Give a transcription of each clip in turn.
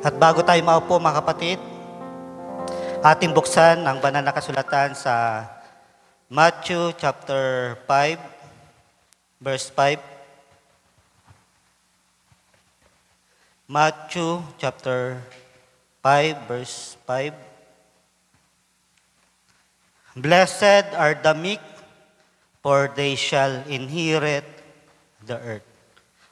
At bago tayo maupo mga kapatid, ating buksan ang banal na kasulatan sa Matthew chapter 5, verse 5. Matthew chapter 5, verse 5. Blessed are the meek, for they shall inherit the earth.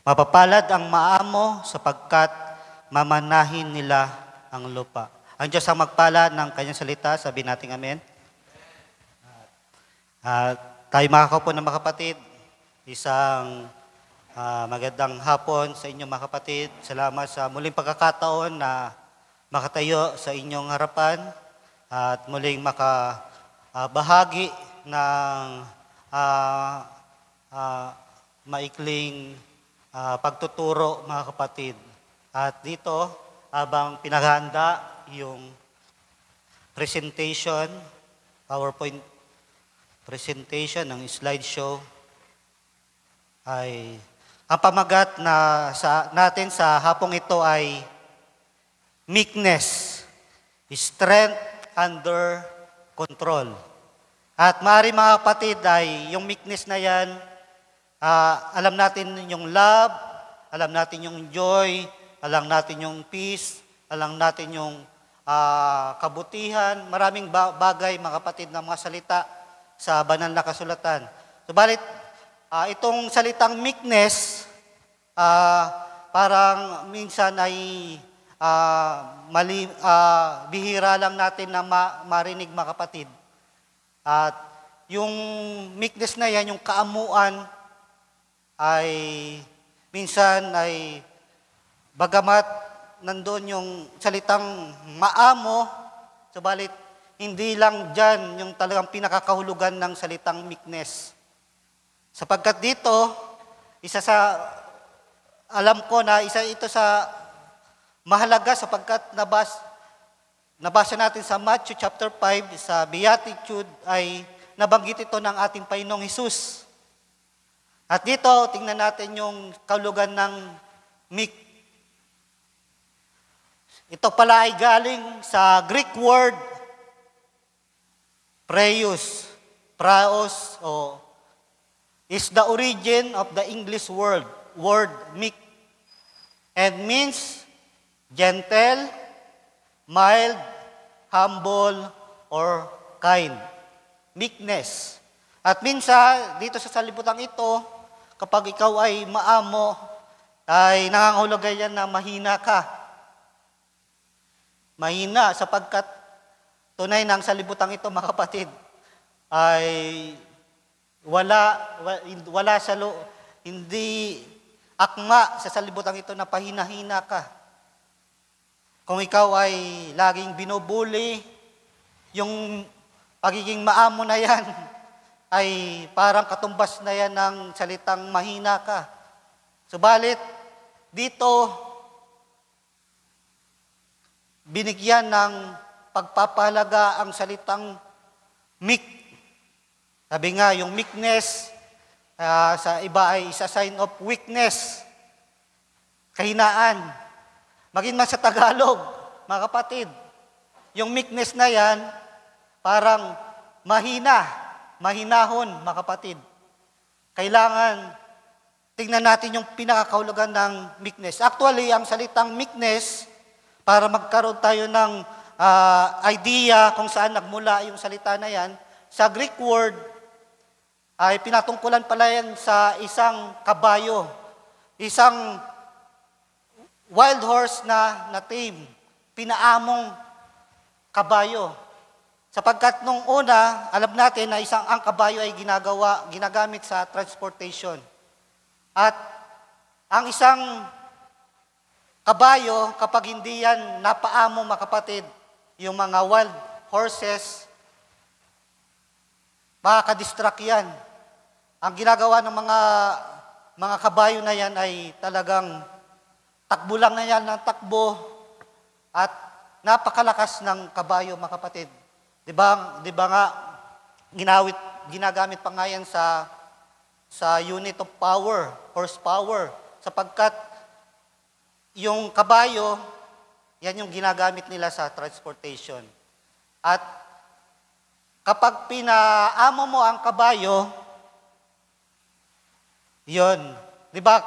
Mapapalad ang maamo sapagkat mamanahin nila ang lupa. Ang Diyos ang magpala ng kanyang salita, sabi natin amen. Tayo makakaupo ng mga kapatid, isang magandang hapon sa inyong mga kapatid. Salamat sa muling pagkakataon na makatayo sa inyong harapan at muling makabahagi ng maikling pagtuturo mga kapatid. At dito, habang pinaghahanda yung presentation, PowerPoint presentation ng slideshow, ay ang pamagat natin sa hapong ito ay meekness, strength under control. At maaari mga kapatid ay yung meekness na yan, alam natin yung love, alam natin yung joy, alam natin yung peace, alam natin yung kabutihan, maraming bagay mga kapatid na mga salita sa banal na kasulatan. Subalit, itong salitang meekness, parang minsan ay bihira lang natin na marinig mga kapatid. At yung meekness na yan, yung kaamuan, ay minsan ay bagamat nandoon yung salitang maamo, subalit hindi lang dyan yung talagang pinakakahulugan ng salitang meekness. Sapagkat dito, alam ko na isa ito sa mahalaga sapagkat nabasa natin sa Matthew chapter 5, sa Beatitude ay nabanggit ito ng ating Panginoong Hesus. At dito, tingnan natin yung kahulugan ng meek. Ito pala ay galing sa Greek word praos, is the origin of the English word meek, and means gentle, mild, humble, or kind. Meekness. At minsan, dito sa salibutan ito, kapag ikaw ay maamo, ay nangangahulugan yan na mahina ka. Mahina sapagkat tunay na ang salibutan ito, mga kapatid, ay hindi akma sa salibutan ito na pahina-hina ka. Kung ikaw ay laging binubuli, yung pagiging maamo na yan, ay parang katumbas na yan ng salitang mahina ka. Subalit, dito, binigyan ng pagpapahalaga ang salitang meek. Sabi nga, yung meekness, sa iba ay isa sign of weakness, kahinaan. Maging man sa Tagalog, mga kapatid, yung meekness na yan, parang mahinahon, mga kapatid. Kailangan, tingnan natin yung pinakakahulugan ng meekness. Actually, ang salitang meekness, para magkaroon tayo ng idea kung saan nagmula yung salita na yan, sa Greek word, ay pinatungkulan pala yan sa isang kabayo, isang wild horse na tame, pinaamong kabayo. Sapagkat nung una, alam natin na ang kabayo ay ginagamit sa transportation. At ang isang kabayo, kapag hindi yan napaamong mga kapatid, yung mga wild horses, makakadistract yan. Ang ginagawa ng mga kabayo na yan ay talagang takbo lang na yan ng takbo at napakalakas ng kabayo, mga kapatid. Di ba nga, ginagamit pa nga yan sa unit of power, horsepower, sapagkat yung kabayo, Yan yung ginagamit nila sa transportation. At kapag pinaamo mo ang kabayo, yun. Di ba?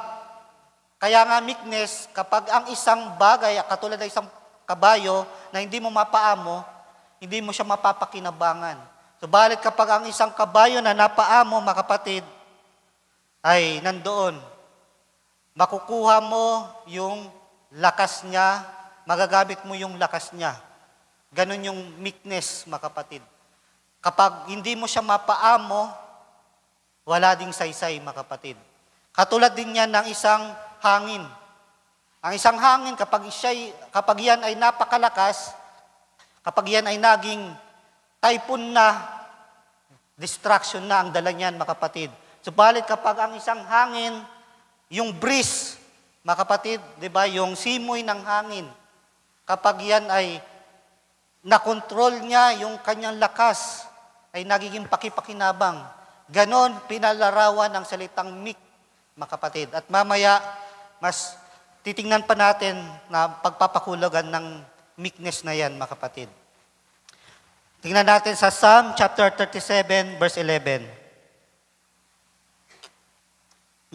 Kaya nga meekness, kapag ang isang bagay, katulad ng isang kabayo, na hindi mo mapaamo, hindi mo siya mapapakinabangan. Subalit kapag ang isang kabayo na napaamo, mga kapatid, ay nandoon, makukuha mo yung lakas niya, magagamit mo yung lakas niya. Ganon yung meekness, mga kapatid. Kapag hindi mo siya mapaamo, wala ding saysay, mga kapatid. Katulad din yan ng isang hangin. Ang isang hangin, kapag yan ay napakalakas, kapag yan ay naging typhoon na, distraction na ang dala niyan, mga kapatid. Subalit kapag ang isang hangin, yung breeze, mga kapatid, di ba, yung simoy ng hangin, kapag yan ay nakontrol niya yung kanyang lakas, ay nagiging pakipakinabang. Ganon pinalarawan ng salitang meek, mga kapatid. At mamaya, mas titingnan pa natin na pagpapakulugan ng meekness na yan, mga kapatid. Tingnan natin sa Psalm chapter 37, verse 11.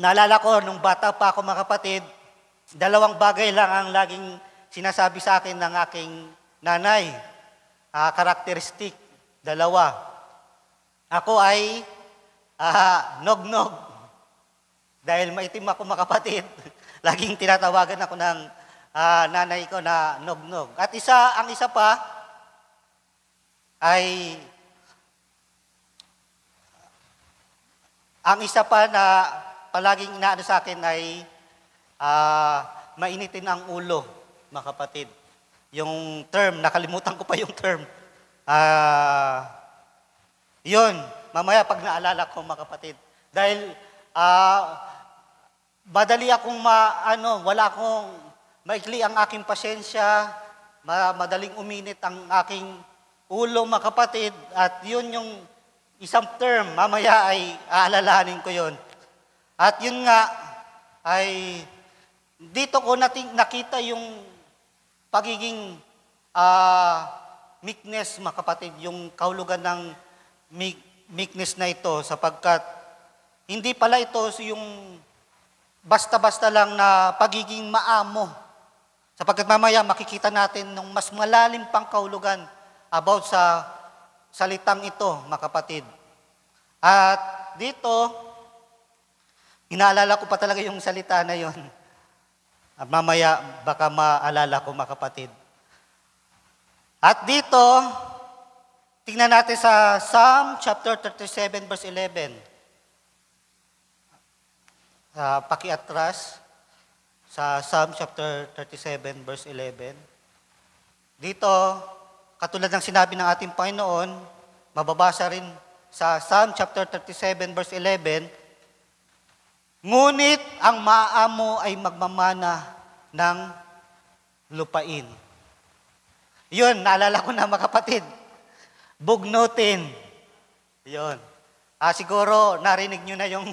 Naalala ko, nung bata pa ako, mga kapatid, dalawang bagay lang ang laging sinasabi sa akin ng aking nanay. Karakteristik, dalawa. Ako ay nog-nog. Dahil maitim ako, mga kapatid, laging tinatawagan ako ng nanay ko na nog-nog. At ang isa pa ay, ang isa pa na palaging inaano sa akin ay mainitin ang ulo, mga kapatid. Yung term, nakalimutan ko pa yung term. Yun, mamaya pag naalala ko, mga kapatid. Dahil madali akong wala akong maikli ang aking pasensya, madaling uminit ang aking ulo, mga kapatid. At yun yung isang term, mamaya ay aalalahanin ko yun. At yun nga, ay dito ko nakita yung pagiging meekness, mga kapatid, yung kahulugan ng meekness na ito, sapagkat hindi pala ito yung basta-basta lang na pagiging maamo. Sapagkat mamaya makikita natin ng mas malalim pang kahulugan about sa salitang ito, mga kapatid. At dito, inaalala ko pa talaga yung salita na yon. Mamaya baka maalala ko, mga kapatid. At dito, tingnan natin sa Psalm chapter 37 verse 11. Pakiatras sa Psalm chapter 37 verse 11. Dito, katulad ng sinabi ng ating Panginoon, mababasa rin sa Psalm chapter 37 verse 11, ngunit ang maamo ay magmamana ng lupain. Yun, naalala ko na, mga kapatid. Bugnutin. Yun. Siguro narinig nyo na yung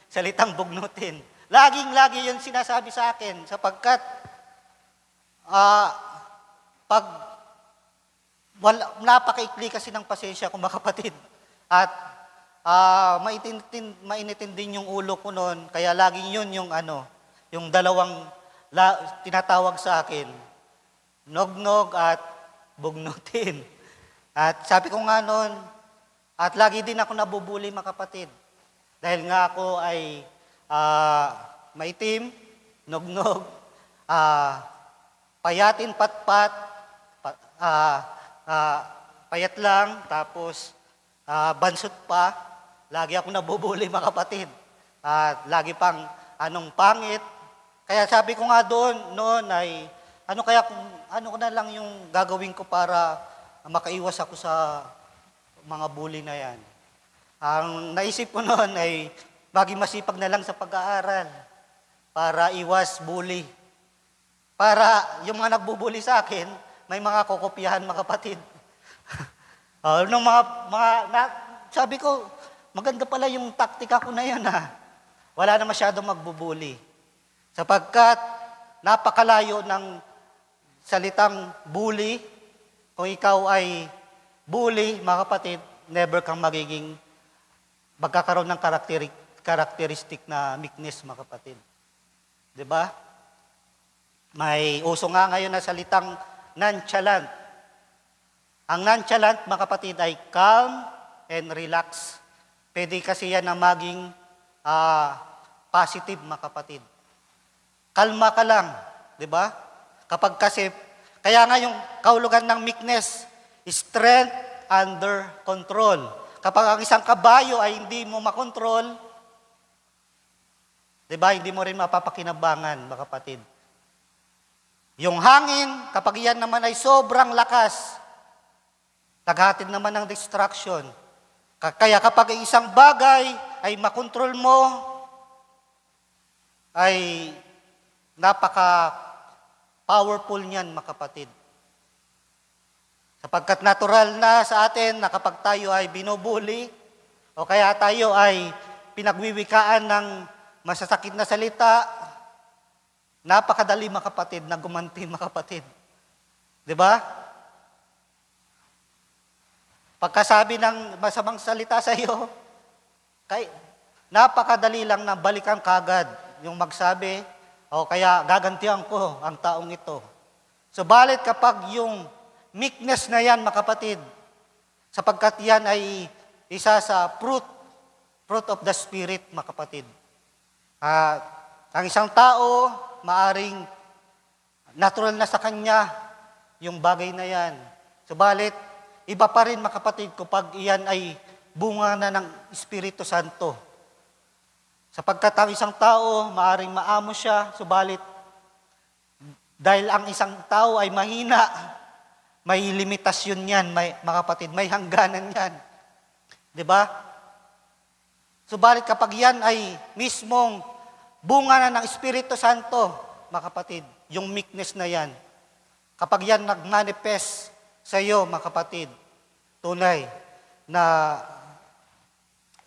salitang bugnutin. Laging-lagi yun sinasabi sa akin sapagkat pag napakaikli kasi ng pasensya ko, mga kapatid. At mainitin din yung ulo ko noon, kaya laging yun yung dalawang tinatawag sa akin, nog-nog at bugnutin. At sabi ko nga noon, at lagi din ako nabubuli, mga kapatid. Dahil nga ako ay maitim, nog-nog, payatin pat-pat, payat lang, tapos bansot pa. Lagi ako nabubuli, mga kapatid. At lagi pang pangit. Kaya sabi ko nga noon ay, ano ko na lang yung gagawin ko para makaiwas ako sa mga bully na yan. Ang naisip ko noon ay maging masipag na lang sa pag-aaral para iwas bully. Para yung mga nagbubuli sa akin, may mga kokopyahan, mga kapatid. Sabi ko, maganda pala yung taktika ko na yun, ha. Wala na masyadong magbubuli. Sapagkat napakalayo ng salitang bully, kung ikaw ay bully, mga kapatid, never kang magkakaroon ng karakteristik na meekness, mga kapatid. 'Di ba? May uso nga ngayon na salitang nonchalant. Ang nonchalant, mga kapatid, ay calm and relax. Pwede kasi yan na maging positive, mga kapatid. Kalma ka lang, 'di ba? Kaya nga yung kahulugan ng meekness, strength under control. Kapag ang isang kabayo ay hindi mo makontrol, 'di ba, hindi mo rin mapapakinabangan, mga kapatid. Yung hangin, kapag yan naman ay sobrang lakas, naghatid naman ng distraction. Kaya kapag isang bagay ay makontrol mo, ay napaka-powerful niyan, mga kapatid. Sapagkat natural na sa atin na kapag tayo ay binubuli, o kaya tayo ay pinagwiwikaan ng masasakit na salita, napakadali, mga kapatid, na gumanti, mga kapatid. 'Di ba? Pagkasabi ng masamang salita sa iyo, napakadali lang na balikan kagad yung magsabi, o kaya gagantihan ko ang taong ito. Subalit kapag yung meekness na yan, mga kapatid, sapagkat yan ay isa sa fruit of the Spirit, mga kapatid. Ang isang tao, maaring natural na sa kanya yung bagay na yan. Subalit, iba pa rin, mga kapatid, kapag iyan ay bunga na ng Espiritu Santo. Sapagkat ang isang tao, maaring maamo siya, subalit dahil ang isang tao ay mahina, may limitasyon yan, mga kapatid, may hangganan yan. 'Di ba? Subalit kapag yan ay mismong bunga na ng Espiritu Santo, mga kapatid, yung meekness na yan, kapag yan nag-manifest sa iyo, mga kapatid, tunay na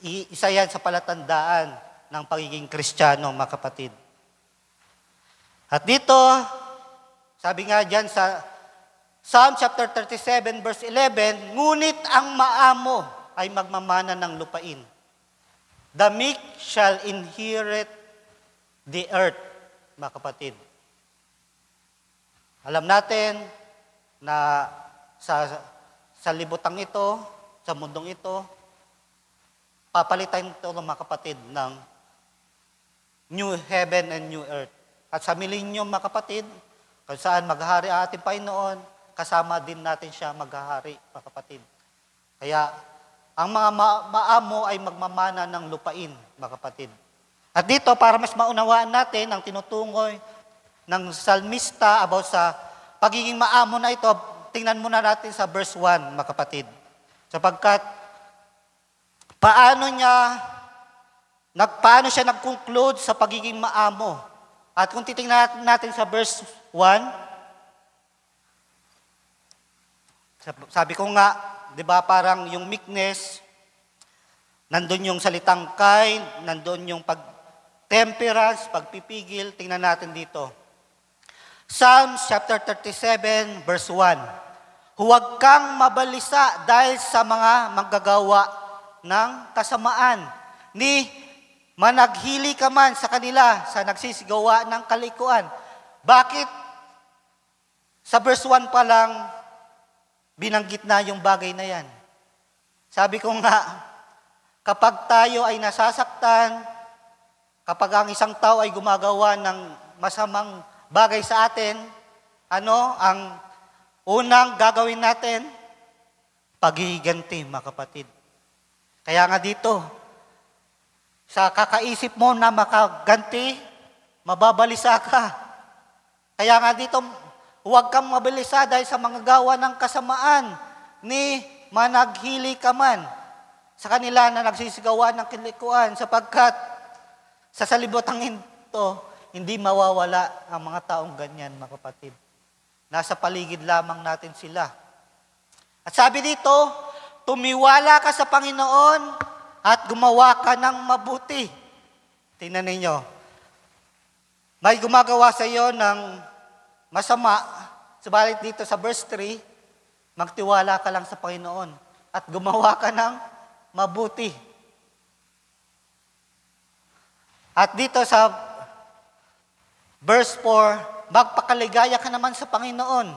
isa yan sa palatandaan ng pagiging Kristiyano, mga kapatid. At dito, sabi nga dyan sa Psalm chapter 37 verse 11, ngunit ang maamo ay magmamana ng lupain. The meek shall inherit the earth, mga kapatid. Alam natin na sa libutang ito, sa mundong ito, papalitan ito, mga kapatid, ng new heaven and new earth. At sa millennium, mga kapatid, kung saan maghahari ang ating Panginoon, kasama din natin siya maghahari, mga kapatid. Kaya, ang mga maamo ay magmamana ng lupain, mga kapatid. At dito, para mas maunawaan natin ang tinutungoy ng salmista about sa pagiging maamo na ito, tingnan muna natin sa verse 1, mga kapatid. Sapagkat, paano siya nag-conclude sa pagiging maamo. At kung titingnan natin sa verse 1, sabi ko nga, di ba, parang yung meekness, nandun yung salitang kind, nandun yung temperance, pagpipigil. Tingnan natin dito. Psalms chapter 37, verse 1. Huwag kang mabalisa dahil sa mga manggagawa ng kasamaan, ni managhili ka man sa kanila sa nagsisigawa ng kalikuan. Bakit? Sa verse 1 pa lang, binanggit na yung bagay na yan. Sabi ko nga, kapag tayo ay nasasaktan, kapag ang isang tao ay gumagawa ng masamang bagay sa atin, ang unang gagawin natin? Paghihiganti, mga kapatid. Kaya nga dito, sa kakaisip mo na makaganti, mababalisa ka. Kaya nga dito, huwag kang mabalisa dahil sa mga gawa ng kasamaan, ni managhili ka man sa kanila na nagsisigawan ng kalikuan, sapagkat sa salibotang ito, hindi mawawala ang mga taong ganyan, mga kapatid. Nasa paligid lamang natin sila. At sabi dito, tumiwala ka sa Panginoon at gumawa ka ng mabuti. Tingnan ninyo. May gumagawa sa iyo ng masama, Subalit dito sa verse 3, magtiwala ka lang sa Panginoon at gumawa ka ng mabuti. At dito sa verse 4, magpakaligaya ka naman sa Panginoon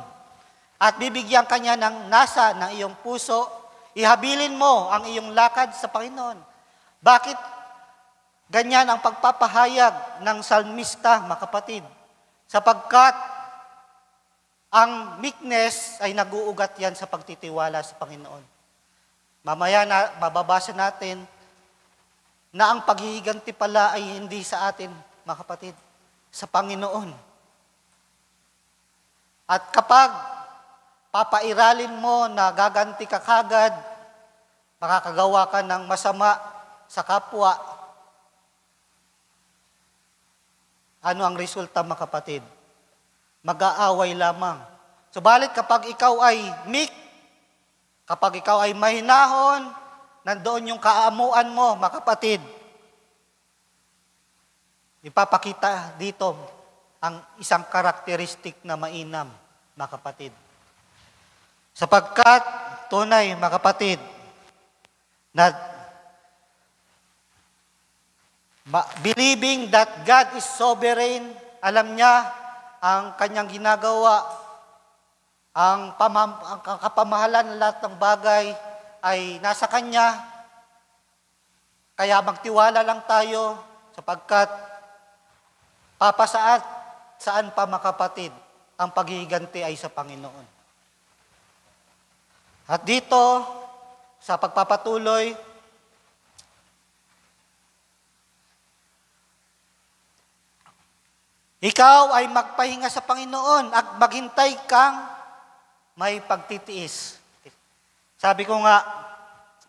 at bibigyan ka niya ng nasa ng iyong puso, ihabilin mo ang iyong lakad sa Panginoon. Bakit ganyan ang pagpapahayag ng salmista, mga kapatid? Sapagkat ang meekness ay nag-uugat yan sa pagtitiwala sa Panginoon. Mamaya na mababasa natin na ang paghihiganti pala ay hindi sa atin, mga kapatid, sa Panginoon. At kapag papairalin mo na gaganti ka kagad, makakagawa ka ng masama sa kapwa, ano ang resulta, mga kapatid? Mag-aaway lamang. Subalit kapag ikaw ay meek, kapag ikaw ay mahinahon, nandoon yung kaamuan mo, mga kapatid. Ipapakita dito ang isang karakteristik na mainam, mga kapatid. Sapagkat tunay, mga kapatid, na believing that God is sovereign, alam niya ang kanyang ginagawa, ang kapamahalan ng lahat ng bagay ay nasa kanya, kaya magtiwala lang tayo sapagkat papasaat saan pa, mga kapatid, ang paghihiganti ay sa Panginoon. At dito, sa pagpapatuloy, ikaw ay magpahinga sa Panginoon at maghintay kang may pagtitiis. Sabi ko nga,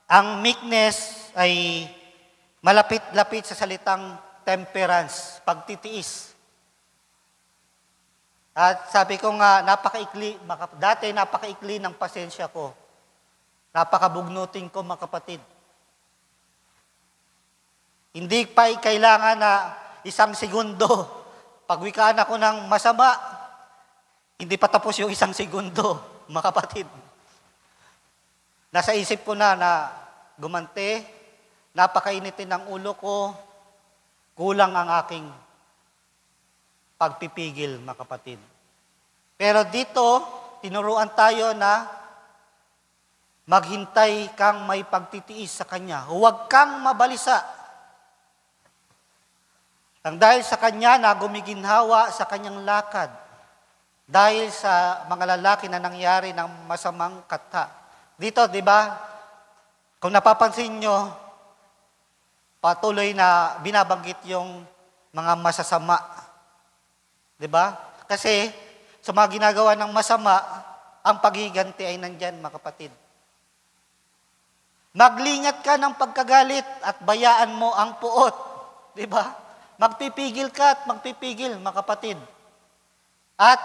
ang meekness ay malapit-lapit sa salitang temperance, pagtitiis. At sabi ko nga, dati napakaikli ng pasensya ko. Napakabugnutin ko, mga kapatid. Hindi pa kailangan na 1 segundo. Pagwikaan ako ng masama, hindi pa tapos yung 1 segundo, mga kapatid. Nasa isip ko na gumante, napakainitin ng ulo ko, kulang ang aking pagpipigil, mga kapatid. Pero dito, tinuruan tayo na maghintay kang may pagtitiis sa Kanya. Huwag kang mabalisa. Ang dahil sa Kanya na gumiginhawa sa Kanyang lakad, dahil sa mga lalaki na nangyari ng masamang kata. Dito, di ba, kung napapansin nyo, patuloy na binabanggit yung mga masasama. Di ba? Kasi sa mga ginagawa ng masama, ang paghiganti ay nandyan, mga kapatid. Maglingat ka ng pagkagalit at bayaan mo ang puot. Di ba? Magpipigil ka at magpipigil, mga kapatid. At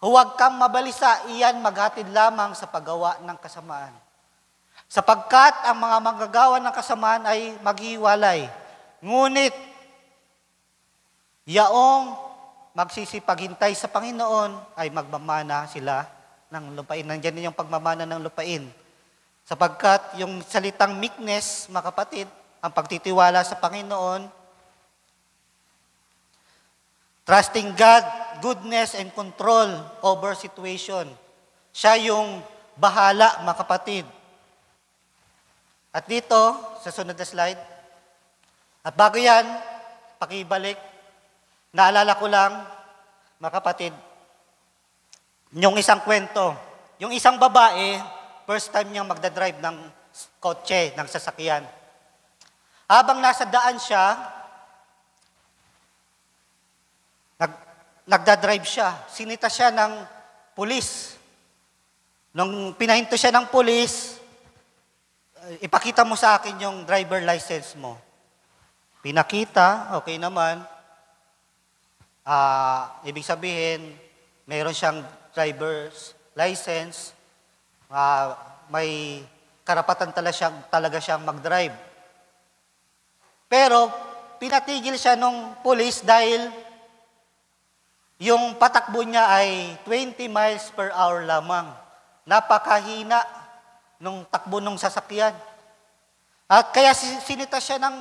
huwag kang mabalisa, iyan maghatid lamang sa paggawa ng kasamaan. Sapagkat ang mga manggagawa ng kasamaan ay maghiwalay. Ngunit, yaong magsisipaghintay sa Panginoon ay magmamana sila ng lupain. Nandiyan din yung pagmamana ng lupain. Sapagkat yung salitang meekness, mga kapatid, ang pagtitiwala sa Panginoon, trusting God, goodness, and control over situation. Siya yung bahala, mga kapatid. At dito, sa sunod na slide, at bago yan, pakibalik, naalala ko lang, mga kapatid, yung isang kwento. Yung isang babae, first time niyang magdadrive ng kotse, ng sasakyan. Habang nasa daan siya, nagdadrive siya. Sinita siya ng pulis. Nung pinahinto siya ng pulis, ipakita mo sa akin yung driver license mo. Pinakita, okay naman. Ibig sabihin, mayroon siyang driver's license. May karapatan talaga siyang mag-drive. Pero, pinatigil siya nung pulis dahil Yung patakbo niya ay 20 miles per hour lamang. Napakahina nung takbo ng sasakyan. At kaya sinita siya ng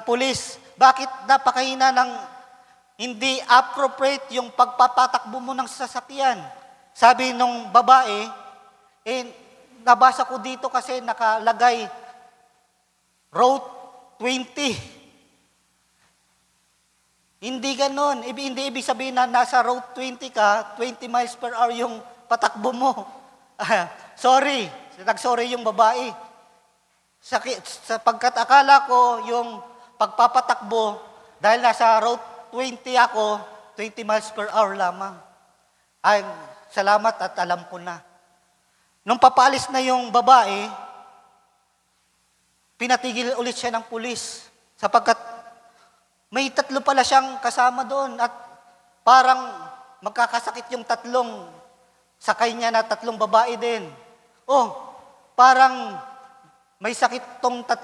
pulis. Bakit napakahina ng hindi appropriate yung pagpapatakbo mo ng sasakyan? Sabi nung babae, nabasa ko dito kasi nakalagay Route 20. Hindi ganon. Hindi ibig sabihin na nasa Route 20 ka, 20 miles per hour yung patakbo mo. Sorry. Nag-sorry yung babae. Sapagkat akala ko yung pagpapatakbo, dahil nasa Route 20 ako, 20 miles per hour lamang. Ay, salamat at alam ko na. Nung papalis na yung babae, pinatigil ulit siya ng pulis. Sapagkat may 3 pala siyang kasama doon at parang magkakasakit yung 3 sakay niya na 3 babae din. Oh, parang may sakit tong 3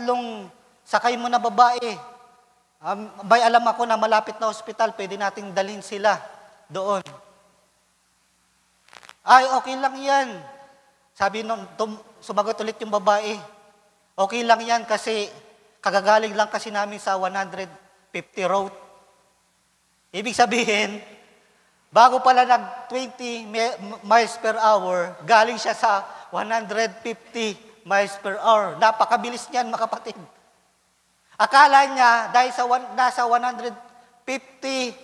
sakay mo na babae. Bay, alam ako na malapit na ospital, pwede nating dalhin sila doon. Ay, okay lang yan. Sabi sumagot ulit yung babae, okay lang yan kasi kagagaling lang kasi namin sa 150 road. Ibig sabihin, bago pala nag 20 miles per hour, galing siya sa 150 miles per hour. Napakabilis niyan, mga kapatid. Akala niya, dahil nasa 150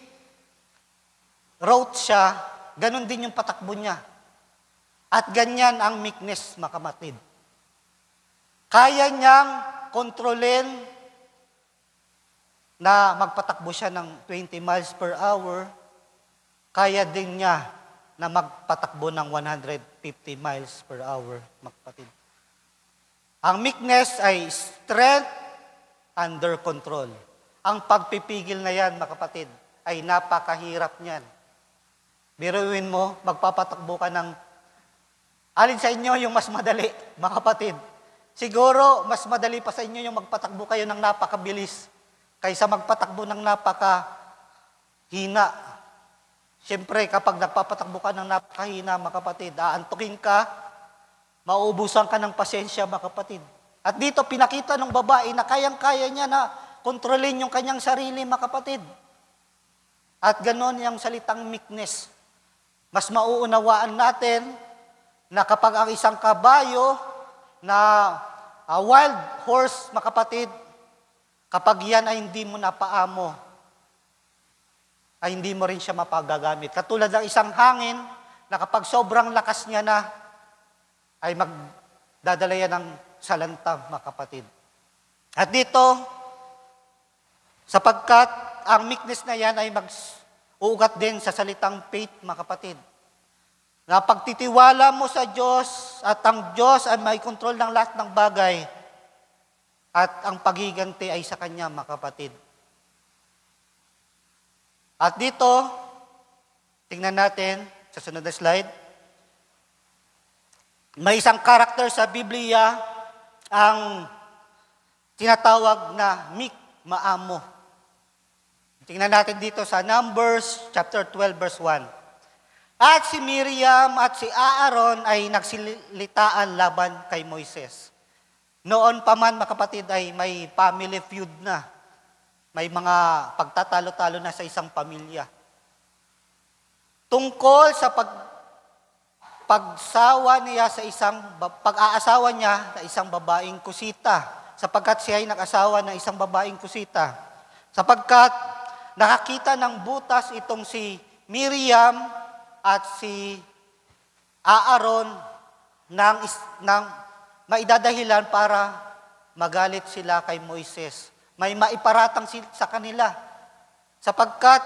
road siya, ganun din yung patakbo niya. At ganyan ang meekness, mga kapatid. Kaya niyang kontrolin na magpatakbo siya ng 20 miles per hour, kaya din niya na magpatakbo ng 150 miles per hour, mga kapatid. Ang meekness ay strength under control. Ang pagpipigil na yan, mga kapatid, ay napakahirap niyan. Biruin mo, magpapatakbo ka ng alin sa inyo yung mas madali, mga kapatid. Siguro, mas madali pa sa inyo yung magpatakbo kayo ng napakabilis kaysa magpatakbo ng napakahina. Siyempre, kapag nagpapatakbo ka ng napakahina, mga kapatid, aantukin ka, mauubusan ka ng pasensya, mga kapatid. At dito, pinakita ng babae na kayang-kaya niya na kontrolin yung kanyang sarili, mga kapatid. At ganon yung salitang meekness. Mas mauunawaan natin na kapag ang isang kabayo na wild horse, mga kapatid, kapag yan ay hindi mo napaamo, ay hindi mo rin siya mapagagamit. Katulad ng isang hangin na kapag sobrang lakas niya na, ay magdadala yan ng salanta, mga kapatid. At dito, sapagkat ang meekness na yan ay mag-uugat din sa salitang faith, mga kapatid. Na pagtitiwala mo sa Diyos at ang Diyos ay may kontrol ng lahat ng bagay at ang paghiganti ay sa Kanya, mga kapatid. At dito, tingnan natin sa sunod na slide. May isang karakter sa Biblia ang tinatawag na meek, maamo. Tingnan natin dito sa Numbers chapter 12 verse 1. At si Miriam at si Aaron ay nagsilitaan laban kay Moises. Noon pa man, mga kapatid, ay may family feud na. May mga pagtatalo-talo na sa isang pamilya. Tungkol sa pag-aasawa niya sa isang babaeng kusita, sapagkat siya ay nag-asawa ng isang babaeng kusita. Sapagkat nakakita ng butas itong si Miriam at si Aaron ng maidadahilan para magalit sila kay Moises. May maiparatang sa kanila. Sapagkat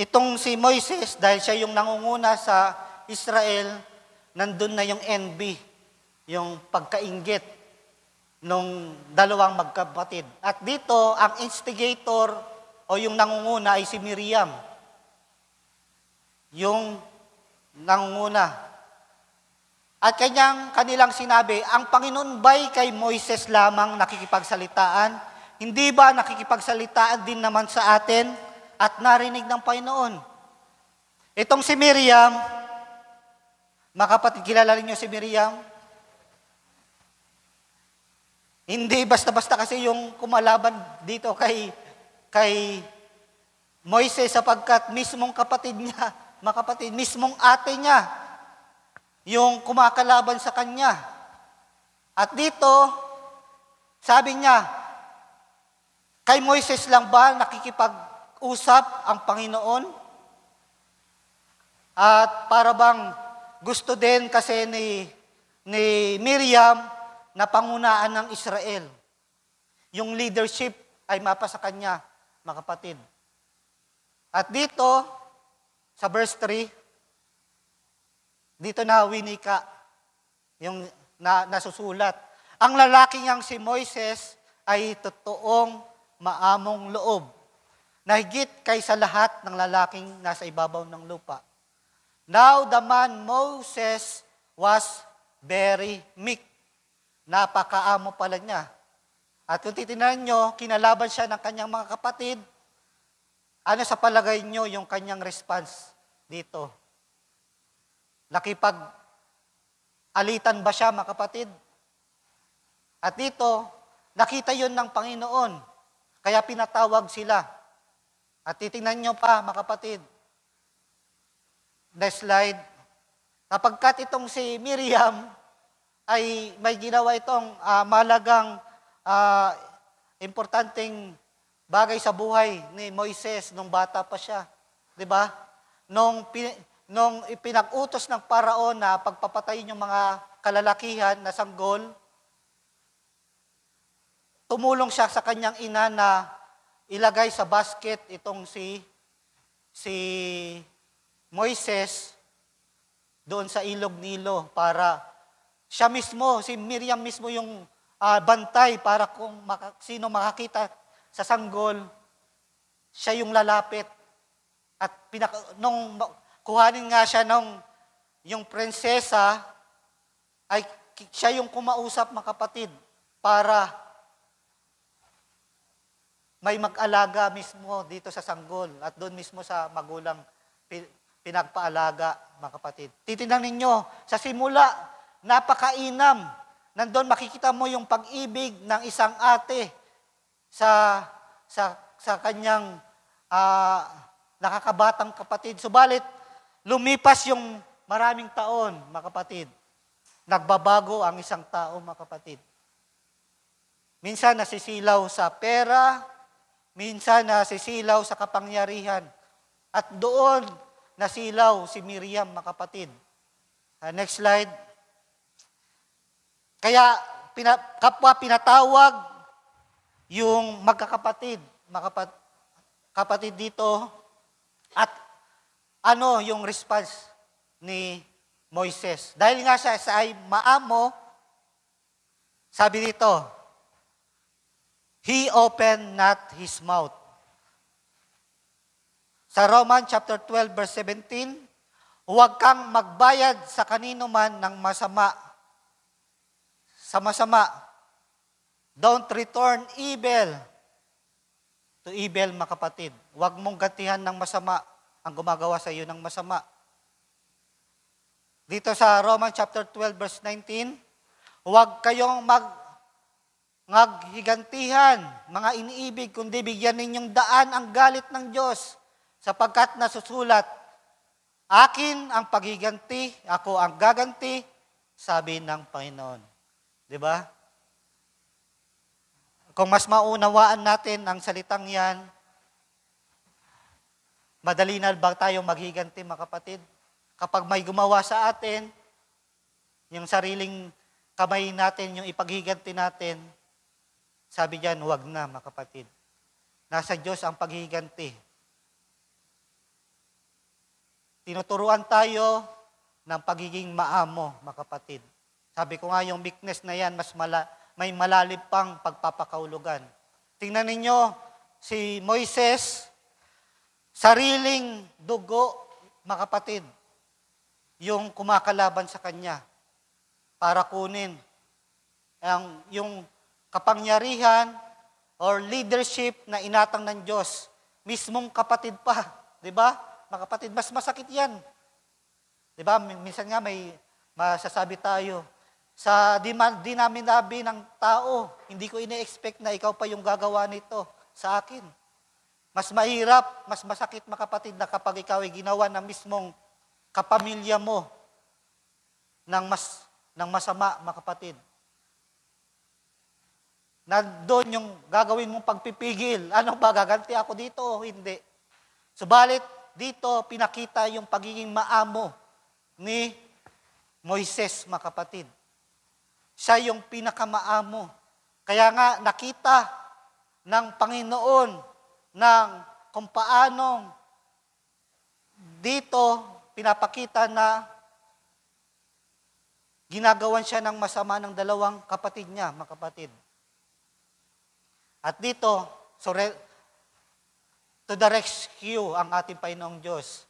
itong si Moises, dahil siya yung nangunguna sa Israel, nandun na yung envy, yung pagkainggit nung dalawang magkapatid. At dito, ang instigator o yung nangunguna ay si Miriam. Yung nangunguna. At kanilang sinabi, ang Panginoon ba'y kay Moises lamang nakikipagsalitaan? Hindi ba nakikipagsalitaan din naman sa atin? at narinig ng Panginoon. Itong si Miriam, mga kapatid, kilala niyo si Miriam? Hindi basta-basta kasi yung kumalaban dito kay Moises sapagkat mismong kapatid niya, mga kapatid, mismong ate niya, yung kumakalaban sa kanya. At dito, sabi niya, kay Moises lang ba nakikipag-usap ang Panginoon? At para bang gusto din kasi ni Miriam na pangunaan ng Israel. Yung leadership ay mapa sa kanya, mga kapatid. At dito, sa verse 3, dito na winika, yung nasusulat. Ang lalaking yang si Moises ay totoong maamong loob, na higit kaysa lahat ng lalaking nasa ibabaw ng lupa. Now the man Moses was very meek. Napakaamo pala niya. At kung titingnan nyo, kinalaban siya ng kanyang mga kapatid. Ano sa palagay nyo yung kanyang response dito? Nakipag-alitan ba siya, mga kapatid? At dito, nakita yun ng Panginoon. Kaya pinatawag sila. At titingnan nyo pa, mga kapatid. Next slide. Kapagkat itong si Miriam ay may ginawa itong malagang importanteng bagay sa buhay ni Moises nung bata pa siya. 'Di ba? Nung ipinag-utos ng Paraon na pagpapatayin yung mga kalalakihan na sanggol, tumulong siya sa kanyang ina na ilagay sa basket itong si Moises doon sa ilog Nilo para siya mismo, si Miriam mismo yung bantay para kung sino makakita sa sanggol, siya yung lalapit. At nung kuhanin nga siya yung prinsesa, ay siya yung kumausap, mga kapatid, para may mag-alaga mismo dito sa sanggol at doon mismo sa magulang pinagpaalaga, mga kapatid. Titingnan ninyo, sa simula, napakainam. Nandun makikita mo yung pag-ibig ng isang ate sa kanyang nakakabatang kapatid. Subalit, lumipas yung maraming taon, mga kapatid. Nagbabago ang isang tao, mga kapatid. Minsan nasisilaw sa pera, minsan nasisilaw sa kapangyarihan. At doon nasilaw si Miriam, mga kapatid. Next slide. Kaya kapwa pinatawag yung magkakapatid, kapatid dito, at ano yung response ni Moises. Dahil nga siya ay maamo, sabi dito, he opened not his mouth. Sa Romans chapter 12 verse 17, huwag kang magbayad sa kanino man ng masama. Sa masama. Don't return evil to evil, mga kapatid. Huwag mong gantihan ng masama ang gumagawa sa iyo ng masama. Dito sa Romans chapter 12 verse 19, huwag kayong maghigantihan, mga iniibig, kundi bigyan ninyong daan ang galit ng Diyos, sapagkat nasusulat, akin ang paghiganti, ako ang gaganti, sabi ng Panginoon. Diba? Kung mas maunawaan natin ang salitang yan, madali na ba tayo maghiganti, mga kapatid? Kapag may gumawa sa atin, yung sariling kamay natin, yung ipaghiganti natin, sabi diyan, huwag na, mga kapatid. Nasa Diyos ang paghiganti. Tinuturuan tayo ng pagiging maamo, mga kapatid. Sabi ko nga, yung meekness na yan, may malalim pang pagpapakaulugan. Tingnan ninyo, si Moises, sariling dugo, mga kapatid, yung kumakalaban sa kanya para kunin yung kapangyarihan or leadership na inatang ng Diyos mismong kapatid pa. Di ba? Mga kapatid, mas masakit yan. Di ba? Minsan nga may masasabi tayo, sa dinami-dabi ng tao, hindi ko ine-expect na ikaw pa yung gagawa nito sa akin. Mas mahirap, mas masakit mga kapatid na kapag ikaw ay ginawa ng mismong kapamilya mo ng masama mga kapatid. Na doon yung gagawin mong pagpipigil. Ano ba, gaganti ako dito o hindi? Subalit, dito pinakita yung pagiging maamo ni Moises, mga kapatid. Siya yung pinakamaamo. Kaya nga, nakita ng Panginoon ng kung paanong dito pinapakita na ginagawan siya ng masama ng dalawang kapatid niya, mga kapatid. At dito, to the rescue ang ating Panginoong Diyos.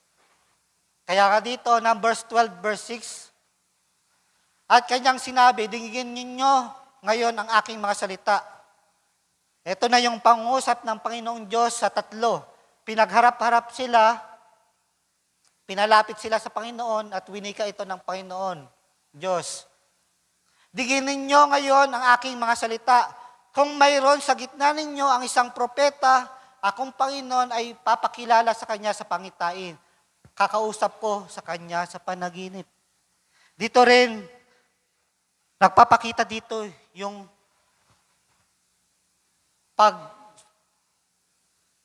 Kaya nga dito, Numbers 12, verse 6, at kanyang sinabi, dinggin ninyo ngayon ang aking mga salita. Ito na yung pangusap ng Panginoong Diyos sa tatlo. Pinagharap-harap sila, pinalapit sila sa Panginoon at winika ito ng Panginoon Diyos. Digin ninyo ngayon ang aking mga salita. Kung mayroon sa gitna ninyo ang isang propeta, akong Panginoon ay papakilala sa kanya sa pangitain. Kakausap ko sa kanya sa panaginip. Dito rin, nagpapakita dito yung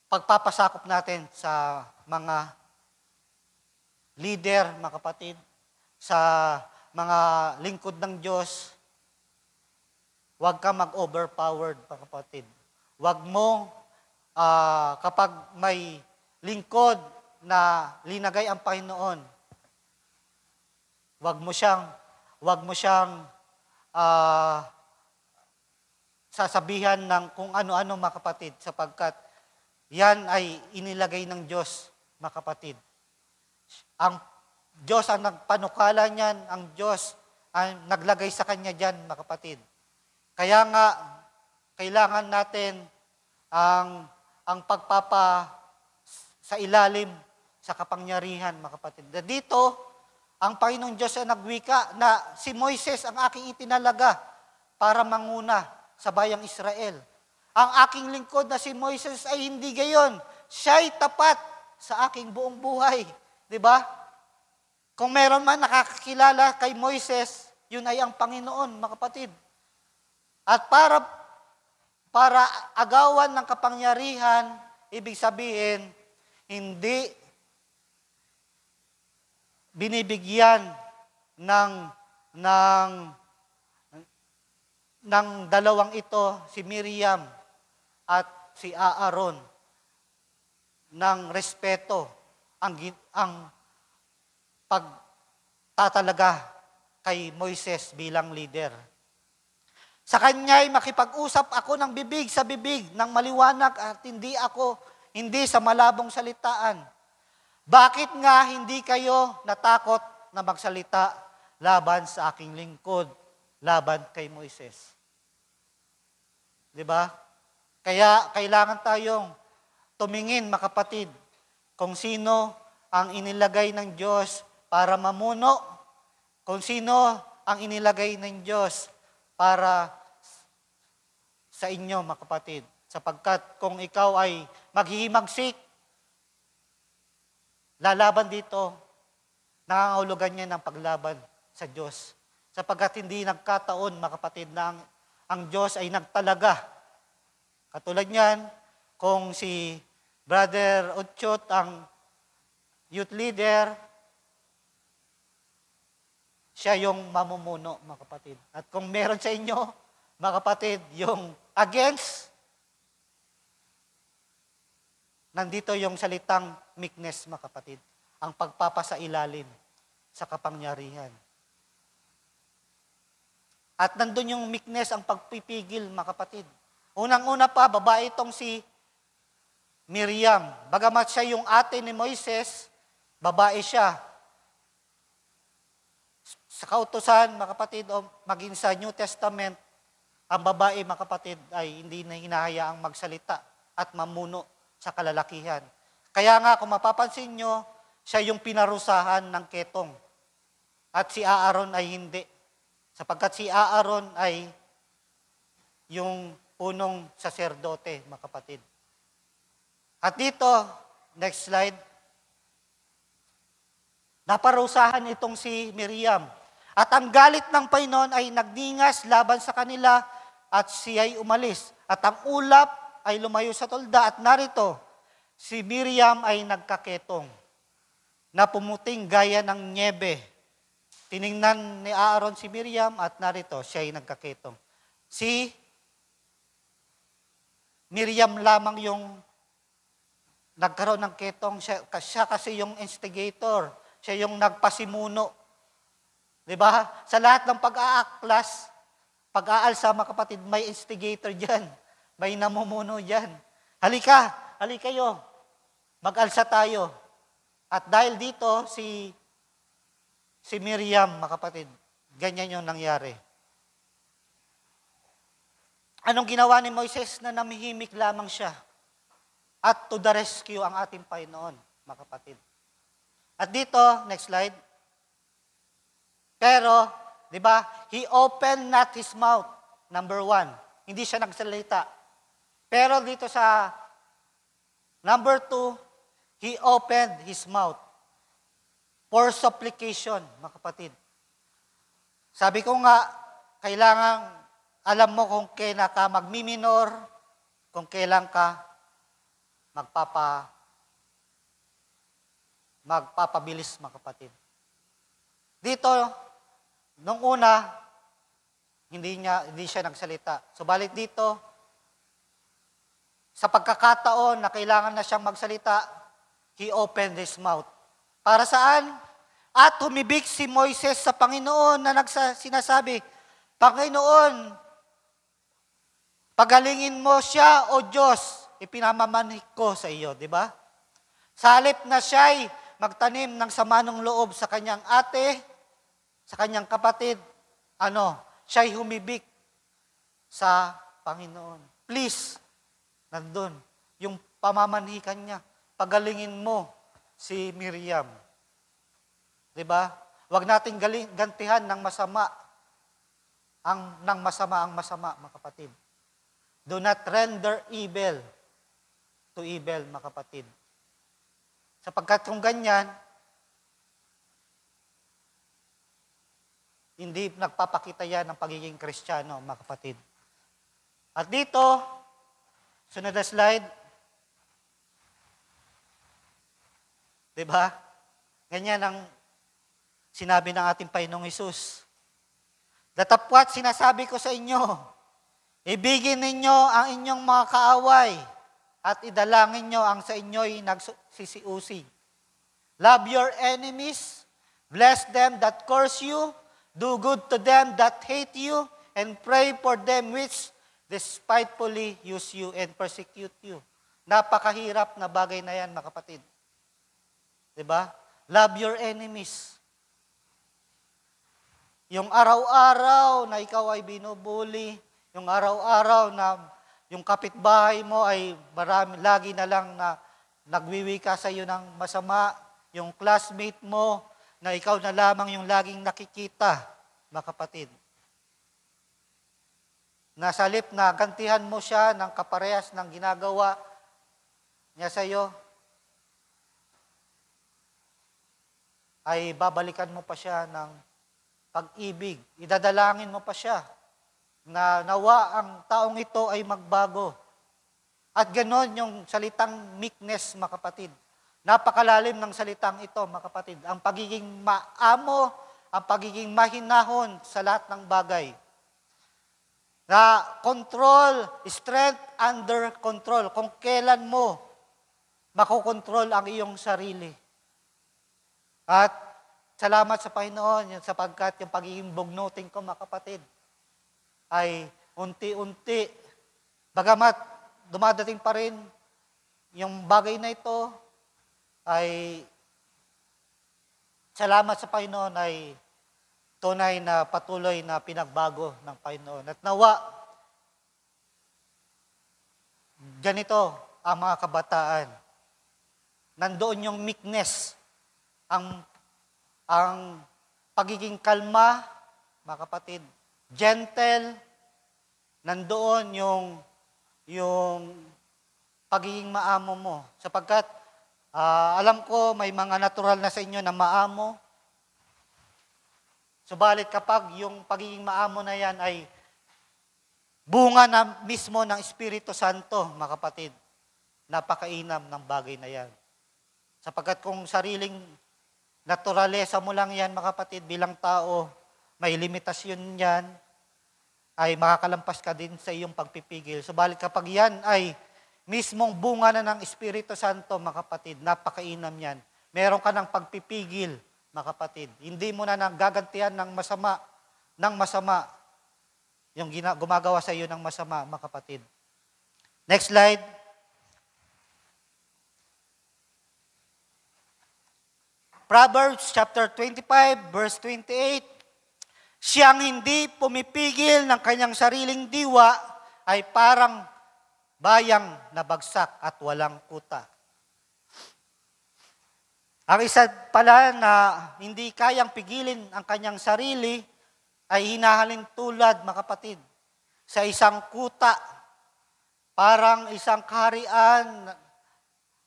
pagpapasakop natin sa mga leader, mga kapatid, sa mga lingkod ng Diyos. Huwag ka mag-overpowered, mga kapatid. Huwag mo, kapag may lingkod na linagay ang Panginoon, huwag mo siyang sasabihan ng kung ano-ano, mga kapatid, sapagkat yan ay inilagay ng Diyos, mga kapatid. Ang Diyos ang nagpanukala niyan, ang Diyos ang naglagay sa kanya diyan, mga kapatid. Kaya nga, kailangan natin ang sa ilalim sa kapangyarihan, mga kapatid. Dito, ang Panginoong Diyos ay nagwika na si Moises ang aking itinalaga para manguna sa bayang Israel. Ang aking lingkod na si Moises ay hindi gayon. Siya'y tapat sa aking buong buhay. Diba? Kung meron man nakakakilala kay Moises, yun ay ang Panginoon, mga kapatid. At para agawan ng kapangyarihan, ibig sabihin, hindi binibigyan ng dalawang ito, si Miriam at si Aaron, ng respeto ang pagtatalaga kay Moises bilang leader. Sa kanya'y makipag-usap ako ng bibig sa bibig, ng maliwanag at hindi sa malabong salitaan. Bakit nga hindi kayo natakot na magsalita laban sa aking lingkod, laban kay Moises? Diba? Kaya kailangan tayong tumingin, mga kapatid, kung sino ang inilagay ng Diyos para mamuno, kung sino ang inilagay ng Diyos para sa inyo, mga kapatid. Sapagkat kung ikaw ay maghihimagsik, lalaban dito, nangangahulugan niya ng paglaban sa Diyos. Sapagkat hindi nagkataon, mga kapatid, na ang Diyos ay nagtalaga. Katulad niyan, kung si Brother Otchot, ang youth leader, siya yung mamumuno, mga kapatid. At kung meron sa inyo, mga kapatid, yung against, nandito yung salitang meekness, mga kapatid. Ang pagpapasailalim sa kapangyarihan. At nandun yung meekness, ang pagpipigil, mga kapatid. Unang-una pa, babae itong si Miriam. Bagamat siya yung ate ni Moises, babae siya. Sa kautusan, mga kapatid, o maging sa New Testament, ang babae, mga kapatid, ay hindi na hinahayaang magsalita at mamuno sa kalalakihan. Kaya nga, kung mapapansin nyo, siya yung pinarusahan ng ketong. At si Aaron ay hindi. Sapagkat si Aaron ay yung punong saserdote, mga kapatid. At dito, next slide, naparusahan itong si Miriam. At ang galit ng Panginoon ay nagningas laban sa kanila at siya ay umalis. At ang ulap ay lumayo sa tolda at narito, si Miriam ay nagkaketong na pumuting gaya ng nyebe. Tiningnan ni Aaron si Miriam at narito, siya ay nagkaketong. Si Miriam lamang yung nagkaroon ng ketong. Siya kasi yung instigator. Siya yung nagpasimuno. Diba? Sa lahat ng pag-aaklas, pag-aalsa, mga kapatid, may instigator dyan. May namumuno dyan. Halika kayo. Mag-alsa tayo. At dahil dito, si Miriam, mga kapatid, ganyan yung nangyari. Anong ginawa ni Moises na namihimik lamang siya? At to the rescue ang ating Panginoon, mga kapatid. At dito, next slide. Pero, di ba, he opened not his mouth, number 1. Hindi siya nagsalita. Pero dito sa number 2, he opened his mouth for supplication, mga kapatid. Sabi ko nga, kailangan alam mo kung kailan ka magmiminor, kung kailan ka magpapabilis, mga kapatid. Dito, nung una, hindi siya nagsalita. Subalit dito, sa pagkakataon na kailangan na siyang magsalita, he opened his mouth. Para saan? At humibig si Moises sa Panginoon na sinasabi, Panginoon, pagalingin mo siya, O Diyos, ipinamamanhik ko sa iyo, di ba? Sa halip na siya'y magtanim ng sama ng loob sa kanyang ate, sa kanyang kapatid, siya'y humibig sa Panginoon. Please, nandun, yung pamamanhikan niya, pagalingin mo si Miriam. Diba? Huwag nating gantihan ng masama ang masama, mga kapatid. Do not render evil to evil, mga kapatid. Sapagkat kung ganyan, hindi nagpapakita yan ng pagiging Kristiyano, mga kapatid. At dito, sunod na slide. Diba? Ganyan ang sinabi ng ating Panginoong Hesus. Datapwat sinasabi ko sa inyo, ibigin ninyo ang inyong mga kaaway at idalangin nyo ang sa inyo'y nagsisiusig. Love your enemies, bless them that curse you, do good to them that hate you, and pray for them which despitefully use you and persecute you. Napakahirap na bagay na yan, mga kapatid. Diba? Love your enemies. Yung araw-araw na ikaw ay binubuli, yung araw-araw na yung kapitbahay mo ay lagi na lang na nagwiwika sa iyo ng masama, yung classmate mo na ikaw na lamang yung laging nakikita, mga kapatid. Nasa halip na gantihan mo siya ng kaparehas ng ginagawa niya sa iyo, ay babalikan mo pa siya ng pag-ibig. Idadalangin mo pa siya na nawa ang taong ito ay magbago. At ganon yung salitang meekness, mga kapatid. Napakalalim ng salitang ito, mga kapatid. Ang pagiging maamo, ang pagiging mahinahon sa lahat ng bagay. Na control, strength under control. Kung kailan mo makokontrol ang iyong sarili. At salamat sa Panginoon sapagkat yung pagiging bugnutin ko, mga kapatid, ay unti-unti, bagamat dumadating pa rin yung bagay na ito, ay salamat sa Panginoon ay tunay na patuloy na pinagbago ng Panginoon. At nawa, ganito ang mga kabataan. Nandoon yung meekness, ang pagiging kalma, mga kapatid, gentle, nandoon yung pagiging maamo mo. Sapagkat alam ko may mga natural na sa inyo na maamo. Subalit kapag yung pagiging maamo na yan ay bunga na mismo ng Espiritu Santo, mga kapatid, napakainam ng bagay na yan. Sapagkat kung sariling naturalesa mo lang yan, mga kapatid, bilang tao, may limitasyon yan, ay makakalampas ka din sa iyong pagpipigil. Subalit kapag yan ay mismong bunga na ng Espiritu Santo, mga kapatid, napakainam yan. Meron ka ng pagpipigil, mga kapatid. Hindi mo na nagagantihan ng masama, yung gumagawa sa iyo ng masama, mga kapatid. Next slide. Proverbs chapter 25, verse 28. Siyang hindi pumipigil ng kanyang sariling diwa ay parang bayang nabagsak at walang kuta. Ang isa pala na hindi kayang pigilin ang kanyang sarili ay hinahalin tulad, mga kapatid, sa isang kuta. Parang isang kaharian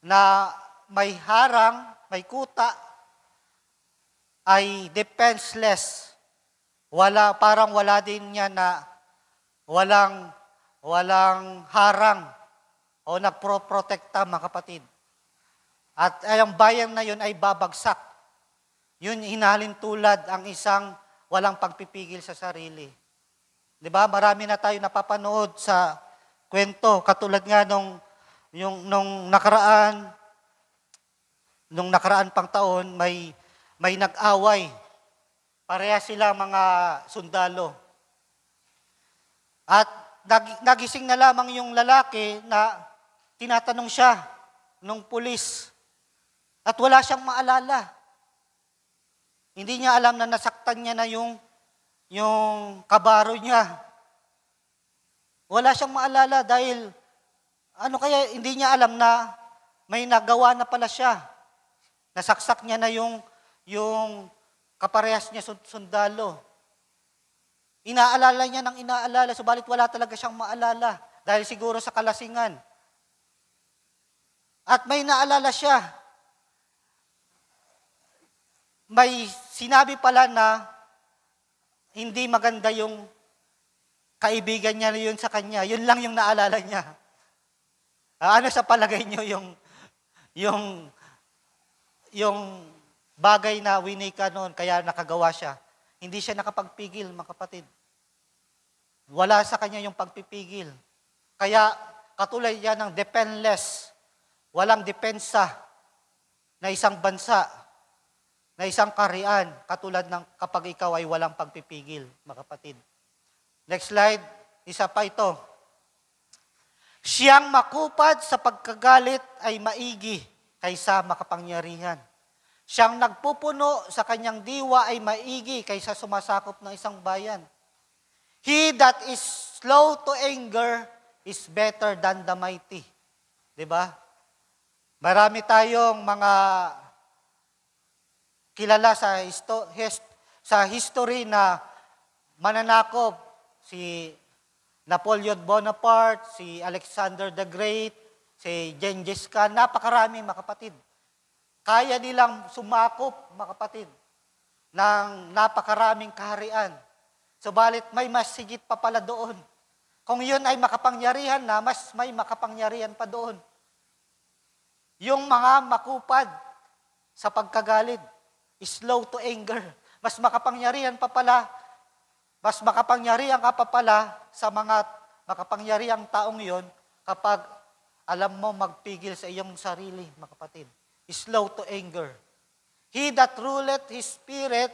na may harang, may kuta, ay defenseless. Parang wala din niya na walang harang o nagproprotekta, mga kapatid. At ang bayan na yun ay babagsak. Yun hinahalin tulad ang isang walang pagpipigil sa sarili. 'Di ba? Marami na tayo napapanood sa kwento, katulad nga nung nakaraan pang taon, may nag-away. Pareha sila mga sundalo. At nagising na lamang yung lalaki na tinatanong siya nung pulis. At wala siyang maalala. Hindi niya alam na nasaktan niya na yung kabaro niya. Wala siyang maalala dahil kaya hindi niya alam na may nagawa na pala siya. Nasaksak niya na yung kaparehas niya sundalo. Inaalala niya ng inaalala, subalit wala talaga siyang maalala dahil siguro sa kalasingan. At may naalala siya. May sinabi pala na hindi maganda yung kaibigan niya yun sa kanya. Yun lang yung naalala niya. Ano sa palagay niyo yung bagay na winika noon, kaya nakagawa siya? Hindi siya nakapagpigil, mga kapatid. Wala sa kanya yung pagpipigil. Kaya katulad yan ng defenseless, walang depensa na isang bansa, na isang kaharian, katulad ng kapag ikaw ay walang pagpipigil, mga kapatid. Next slide, isa pa ito. Siyang makupad sa pagkagalit ay maigi kaysa makapangyarihan. Siyang nagpupuno sa kanyang diwa ay maigi kaysa sumasakop ng isang bayan. He that is slow to anger is better than the mighty. Diba? Marami tayong mga kilala sa history na mananakop, si Napoleon Bonaparte, si Alexander the Great, si Genghis Khan, napakarami, mga kapatid. Kaya nilang sumakop, mga kapatid, ng napakaraming kaharian. Subalit may mas sigit pa pala doon. Kung yun ay makapangyarihan na, mas may makapangyarihan pa doon. Yung mga makupad sa pagkagalit, slow to anger, mas makapangyarihan ka pa pala sa mga makapangyarihang taong yon kapag alam mo magpigil sa iyong sarili, mga kapatid. Slow to anger. He that ruleth his spirit,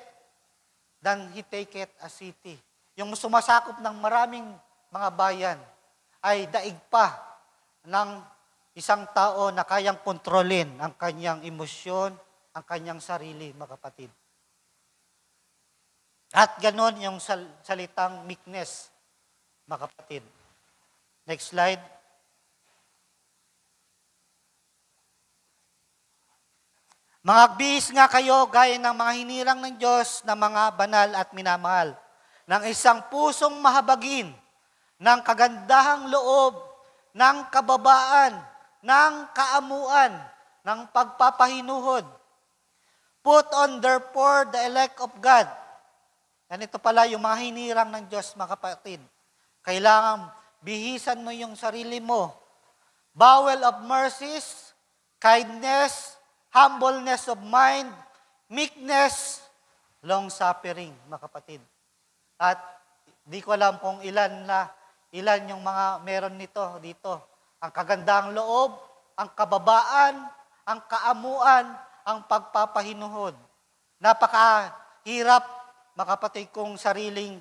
then he taketh a city. Yung sumasakop ng maraming mga bayan ay daig pa ng isang tao na kayang kontrolin ang kanyang emosyon, ang kanyang sarili, mga kapatid. At ganon yung salitang meekness, mga kapatid. Next slide. Mga bihis nga kayo gaya ng mga hinirang ng Diyos na mga banal at minamahal, ng isang pusong mahabagin, ng kagandahang loob, ng kababaan, ng kaamuan, ng pagpapahinuhod. Put on therefore the elect of God. Ganito pala yung mga hinirang ng Diyos, mga kapatid. Kailangan bihisan mo yung sarili mo. Bowel of mercies, kindness, humbleness of mind, meekness, long-suffering, mga kapatid. At di ko alam kung ilan yung mga meron nito dito. Ang kagandang loob, ang kababaan, ang kaamuan, ang pagpapahinuhod. Napakahirap, mga kapatid, kung sariling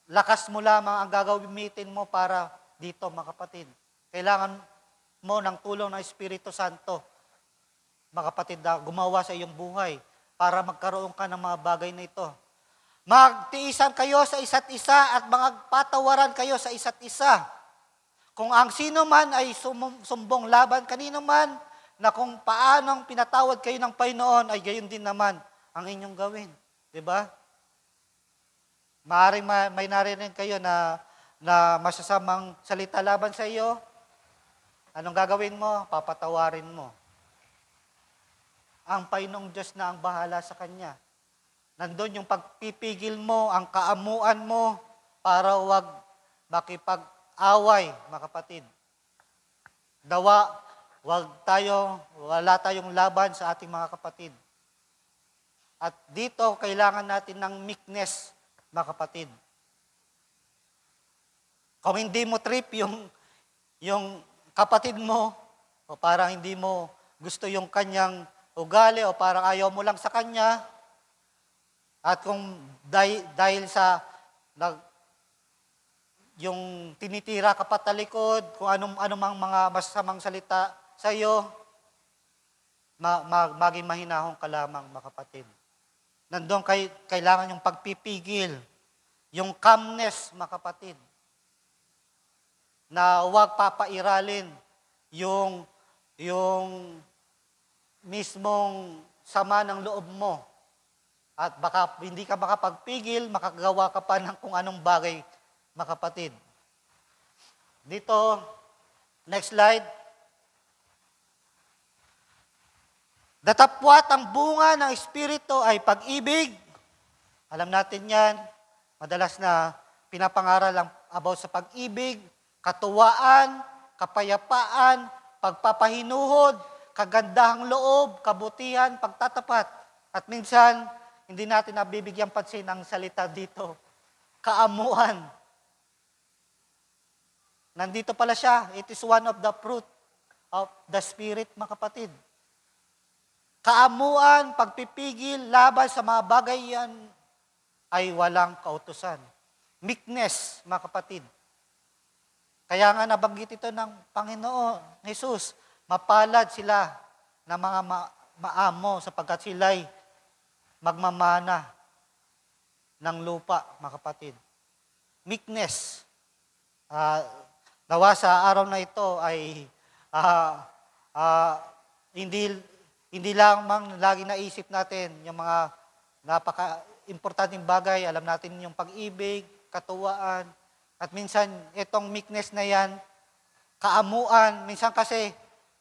lakas mo lamang ang gagawin mo para dito, mga kapatid. Kailangan mo ng tulong ng Espiritu Santo, mga kapatid, na gumawa sa iyong buhay para magkaroon ka ng mga bagay na ito. Magtiisan kayo sa isa't isa at magpatawaran kayo sa isa't isa. Kung ang sino man ay sumbong laban kanino man, na kung paanong pinatawad kayo ng Panginoon, ay gayon din naman ang inyong gawin. Diba? Maaaring may narinig kayo na masasamang salita laban sa iyo. Anong gagawin mo? Papatawarin mo. Ang Panginoong Diyos na ang bahala sa Kanya. Nandun yung pagpipigil mo, ang kaamuan mo, para huwag makipag-away, mga kapatid. Wala tayong laban sa ating mga kapatid. At dito, kailangan natin ng meekness, mga kapatid. Kung hindi mo trip yung kapatid mo, o parang hindi mo gusto yung kanyang ugali, o parang ayaw mo lang sa kanya, at kung dahil sa yung tinitira ka pa talikod, kung anumang mga masasamang salita sa iyo, maging mahinahon ka lamang, mga kapatid. Nandun kailangan yung pagpipigil, yung calmness, mga kapatid, na huwag papairalin yung mismong sama ng loob mo. At baka hindi ka makapagpigil, makagawa ka pa ng kung anong bagay, mga kapatid. Dito, next slide. Datapwat ang bunga ng Espiritu ay pag-ibig. Alam natin yan. Madalas na pinapangaral lang about sa pag-ibig, katuwaan, kapayapaan, pagpapahinuhod, kagandahang loob, kabutihan, pagtatapat. At minsan, hindi natin nabibigyan pansin ang salita dito. Kaamuan. Nandito pala siya. It is one of the fruit of the Spirit, mga kapatid. Kaamuan, pagpipigil, laban sa mga bagay yan ay walang kautusan. Meekness, mga kapatid. Kaya nga nabanggit ito ng Panginoon, Jesus, mapalad sila na mga maamo sapagkat sila'y magmamana ng lupa, mga kapatid. Meekness. Nawa sa araw na ito ay hindi lamang lagi naisip natin yung mga napaka-importanting bagay. Alam natin yung pag-ibig, katuwaan, at minsan itong meekness na yan, kaamuan, minsan kasi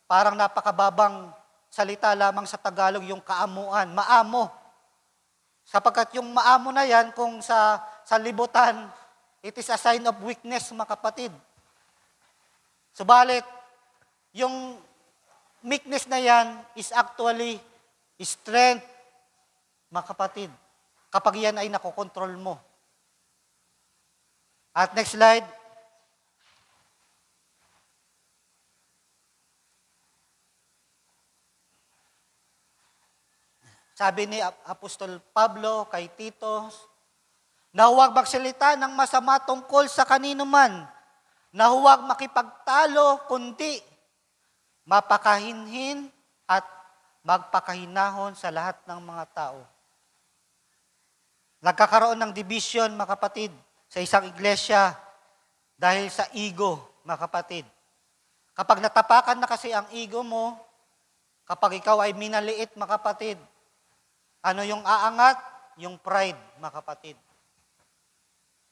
parang napakababang salita lamang sa Tagalog yung kaamuan, maamo. Sapagkat yung maamo na yan, kung sa libutan, it is a sign of weakness, mga kapatid. Subalit, yung meekness na yan is actually strength, mga kapatid, kapag yan ay nakokontrol mo. At next slide. Sabi ni Apostol Pablo kay Tito, na huwag magsalita ng masama tungkol sa kanino man, na huwag makipagtalo, kundi mapakahinhin at magpakahinahon sa lahat ng mga tao. Nagkakaroon ng division, mga kapatid, sa isang iglesia dahil sa ego, mga kapatid. Kapag natapakan na kasi ang ego mo, Kapag ikaw ay minaliit, mga kapatid, ano yung aangat? Yung pride, mga kapatid.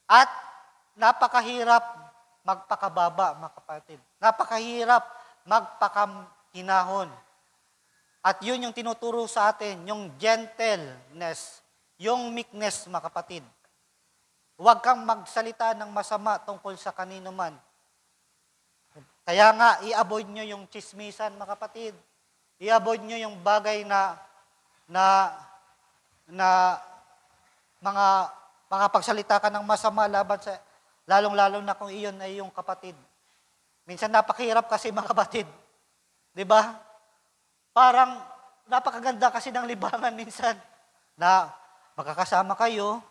At napakahirap magpakababa, mga kapatid. Napakahirap magpakahinahon. At yun yung tinuturo sa atin, yung gentleness, yung meekness, mga kapatid. Huwag kang magsalita ng masama tungkol sa kanino man. Kaya nga, i-avoid nyo yung chismisan, mga kapatid. I-avoid nyo yung bagay na mga makapagsalita ka ng masama laban sa, lalong-lalo na kung iyon ay yung kapatid. Minsan napakahirap kasi, mga kapatid. 'Di ba? Parang napakaganda kasi ng libangan minsan na makakasama kayo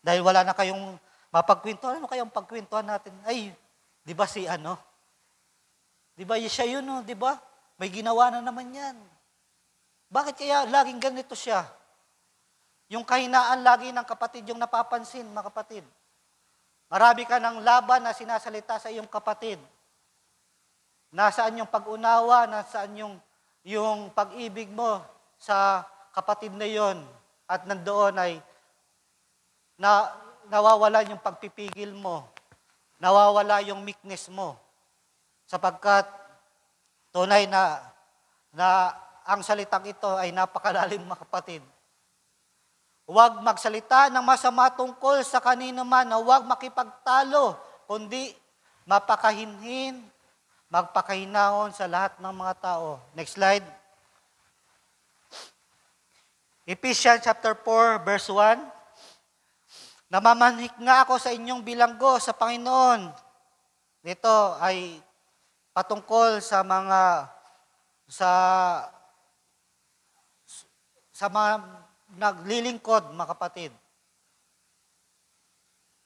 dahil wala na kayong mapagkwentuhan. Ano kayong pagkwentuhan natin? Ay, 'di ba si ano? 'Di ba siya yun, no? 'Di ba? May ginawa na naman 'yan. Bakit kaya laging ganito siya? Yung kahinaan lagi ng kapatid yung napapansin, mga kapatid. Marami ka ng laban na sinasalita sa iyong kapatid. Nasaan yung pag-unawa, nasaan yung pag-ibig mo sa kapatid na yon, at nandoon ay nawawala yung pagpipigil mo, nawawala yung meekness mo, sapagkat tunay na ang salitang ito ay napakalalim, mga kapatid. Huwag magsalita ng masama tungkol sa kanino man, na huwag makipagtalo, kundi mapakahinhin, magpakahinahon sa lahat ng mga tao. Next slide. Ephesians chapter 4, verse 1. Namamanhik nga ako sa inyong bilanggo sa Panginoon. Ito ay patungkol sa mga naglilingkod, mga kapatid.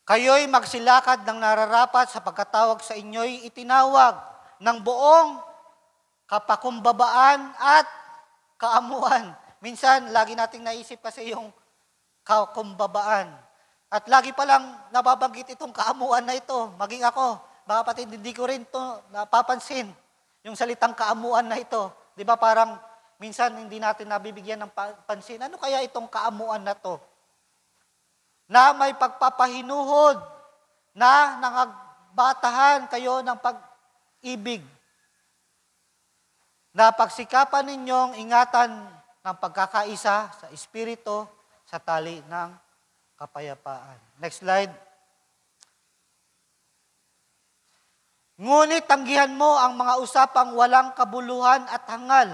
Kayo'y magsilakad ng nararapat sa pagkatawag sa inyo'y itinawag ng buong kapakumbabaan at kaamuan. Minsan, lagi nating naisip kasi yung kakumbabaan. At lagi palang nababanggit itong kaamuan na ito. Maging ako, mga kapatid, hindi ko rin ito napapansin. Yung salitang kaamuan na ito. Di ba parang minsan hindi natin nabibigyan ng pansin. Ano kaya itong kaamuan na to? Na may pagpapahinuhod, na nangagbatahan kayo ng pag-ibig, na pagsikapan ninyong ingatan ng pagkakaisa sa Espiritu sa tali ng kapayapaan. Next slide. Ngunit tanggihan mo ang mga usapang walang kabuluhan at hangal,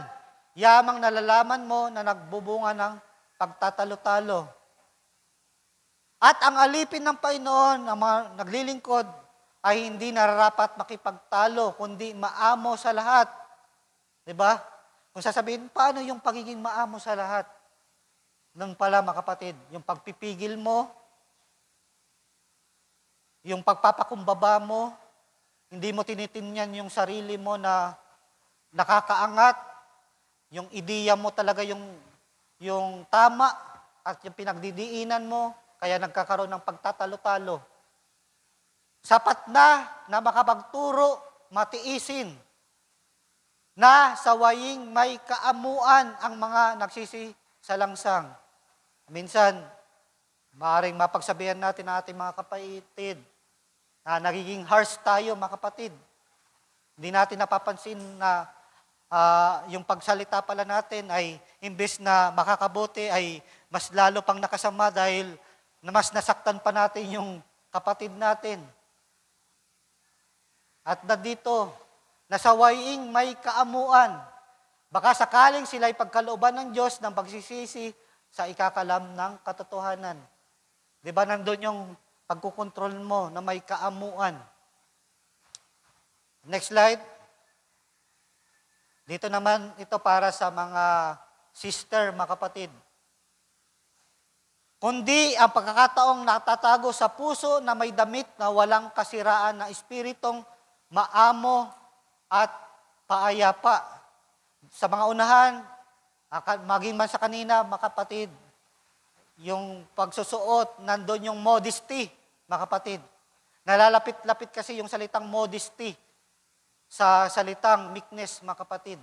yamang nalalaman mo na nagbubunga ng pagtatalo-talo. At ang alipin ng Panginoon, ang mga naglilingkod, ay hindi nararapat makipagtalo, kundi maamo sa lahat. Diba? Kung sasabihin, paano yung pagiging maamo sa lahat? Nung pala, mga kapatid, yung pagpipigil mo, yung pagpapakumbaba mo, hindi mo tinitingnan yung sarili mo na nakakaangat, yung ideya mo talaga yung tama, at yung pinagdidiinan mo, kaya nagkakaroon ng pagtatalo-talo. Sapat na makapagturo, matiisin, na sawaing may kaamuan ang mga nagsisisalangsang. Minsan, maaaring mapagsabihan natin ang ating mga kapatid na nagiging harsh tayo, mga kapatid. Hindi natin napapansin na yung pagsalita pala natin ay imbes na makakabuti ay mas lalo pang nakasama dahil na mas nasaktan pa natin yung kapatid natin. At na dito, nasawaing may kaamuan. Baka sakaling sila ay pagkalooban ng Diyos ng pagsisisi sa ikakalam ng katotohanan. Di ba nandun yung pagkukontrol mo na may kaamuan? Next slide. Dito naman ito para sa mga sister, mga kapatid. Kundi ang pagkakataong natatago sa puso na may damit na walang kasiraan na espiritong maamo at paayapa. Sa mga unahan, maging man sa kanina, mga kapatid, yung pagsusuot, nandun yung modesty, mga kapatid. Nalalapit-lapit kasi yung salitang modesty sa salitang meekness, mga kapatid.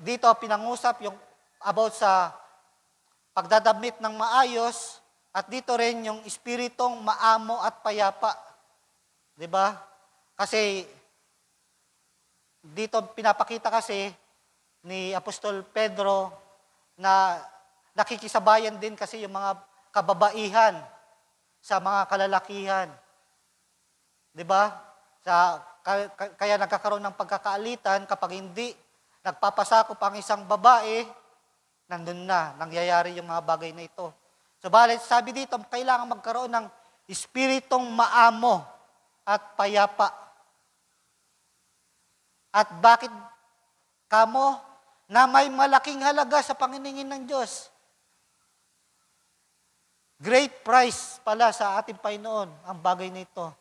Dito pinangusap yung about sa pagdadamit ng maayos, at dito rin yung espiritong maamo at payapa. 'Di ba? Kasi dito pinapakita kasi ni Apostol Pedro na nakikisabayan din kasi yung mga kababaihan sa mga kalalakihan. 'Di ba? Kaya nagkakaroon ng pagkakaalitan kapag hindi nagpapasakop ang isang babae, nandun na, nangyayari yung mga bagay na ito. Subalit, sabi dito, kailangan magkaroon ng espiritong maamo at payapa. At bakit kamo na may malaking halaga sa panginingin ng Diyos? Great price pala sa ating Panginoon ang bagay na ito.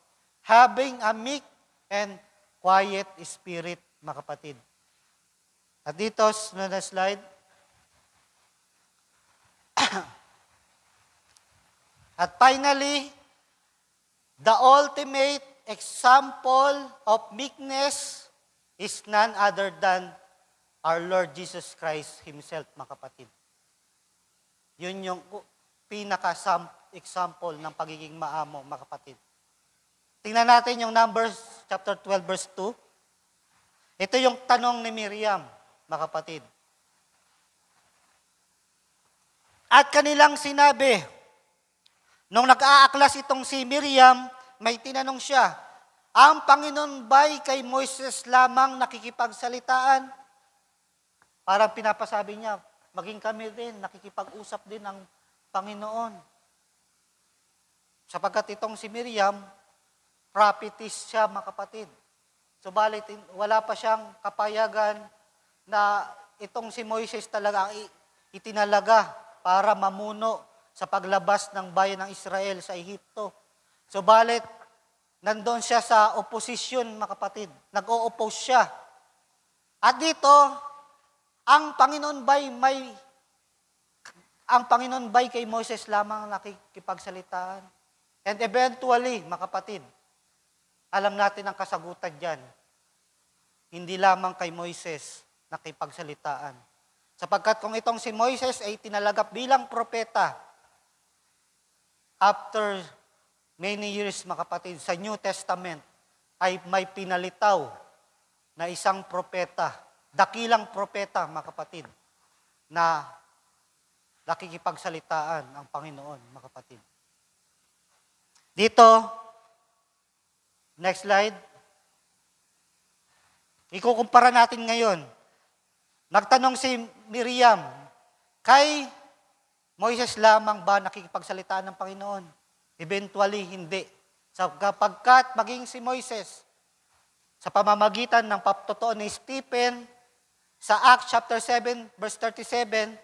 Having a meek and quiet spirit, mga kapatid. At dito, sunod na slide. At finally, the ultimate example of meekness is none other than our Lord Jesus Christ Himself, mga kapatid. Yun yung pinaka-example ng pagiging maamo, mga kapatid. Tingnan natin yung Numbers chapter 12, verse 2. Ito yung tanong ni Miriam, mga kapatid. At kanilang sinabi, nung nag-aaklas itong si Miriam, may tinanong siya, ang Panginoon ba'y kay Moises lamang nakikipagsalitaan? Parang pinapasabi niya, maging kami din, nakikipag-usap din ang Panginoon. Sapagkat itong si Miriam, prophetess siya, mga kapatid. Subalit, wala pa siyang kapayagan na itong si Moises talaga itinalaga para mamuno sa paglabas ng bayan ng Israel sa Ehipto. Subalit, nandoon siya sa oposisyon, mga kapatid. Nag-o-oppose siya. At dito, ang Panginoon ba'y kay Moses lamang nakikipagsalitaan? And eventually, mga kapatid, alam natin ang kasagutan dyan. Hindi lamang kay Moises nakipagsalitaan. Sapagkat kung itong si Moises ay tinalagap bilang propeta, after many years, mga kapatid, sa New Testament, ay may pinalitaw na isang propeta, dakilang propeta, mga kapatid, na nakikipagsalitaan ang Panginoon, mga kapatid. Dito, next slide. Ikukumpara natin ngayon. Nagtanong si Miriam, kay Moises lamang ba nakikipagsalitaan ng Panginoon? Eventually, hindi. Sapagkat maging si Moises, sa pamamagitan ng pagtotoo ni Stephen, sa Acts chapter 7, verse 37,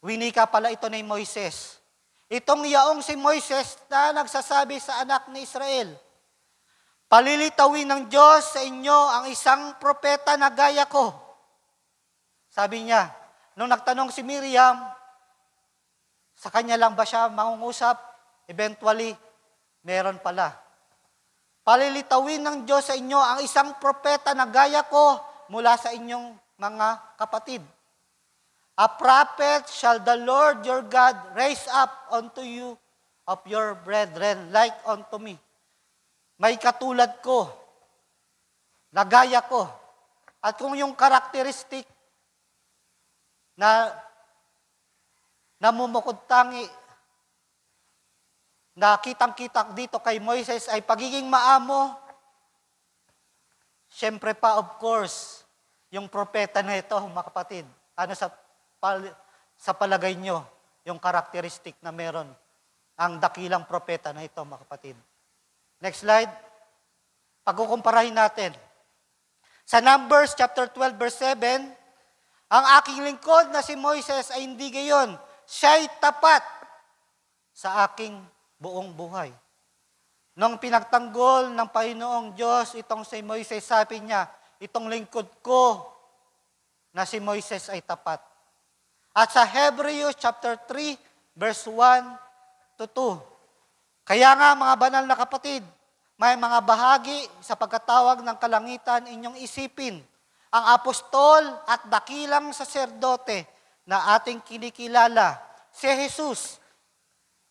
winika pala ito ni Moises. Itong yaong si Moises na nagsasabi sa anak ni Israel, palilitawin ng Diyos sa inyo ang isang propeta na gaya ko. Sabi niya, nung nagtanong si Miriam, sa kanya lang ba siya mangungusap? Eventually, meron pala. Palilitawin ng Diyos sa inyo ang isang propeta na gaya ko mula sa inyong mga kapatid. A prophet shall the Lord your God raise up unto you of your brethren like unto me. May katulad ko, na gaya ko. At kung yung karakteristik na namumukod tangi, na kitang-kita dito kay Moises ay pagiging maamo, syempre pa, of course, yung propeta na ito, mga kapatid, ano sa palagay nyo, yung karakteristik na meron ang dakilang propeta na ito, mga kapatid. Next slide. Pagkukumparahin natin. Sa Numbers chapter 12, verse 7, ang aking lingkod na si Moises ay hindi gayon. Siya'y tapat sa aking buong buhay. Nung pinagtanggol ng Panginoong Diyos itong si Moises, sabi niya, itong lingkod ko na si Moises ay tapat. At sa Hebrews chapter 3, verse 1 to 2. Kaya nga, mga banal na kapatid, may mga bahagi sa pagkatawag ng kalangitan inyong isipin. ang apostol at dakilang saserdote na ating kinikilala, si Jesus,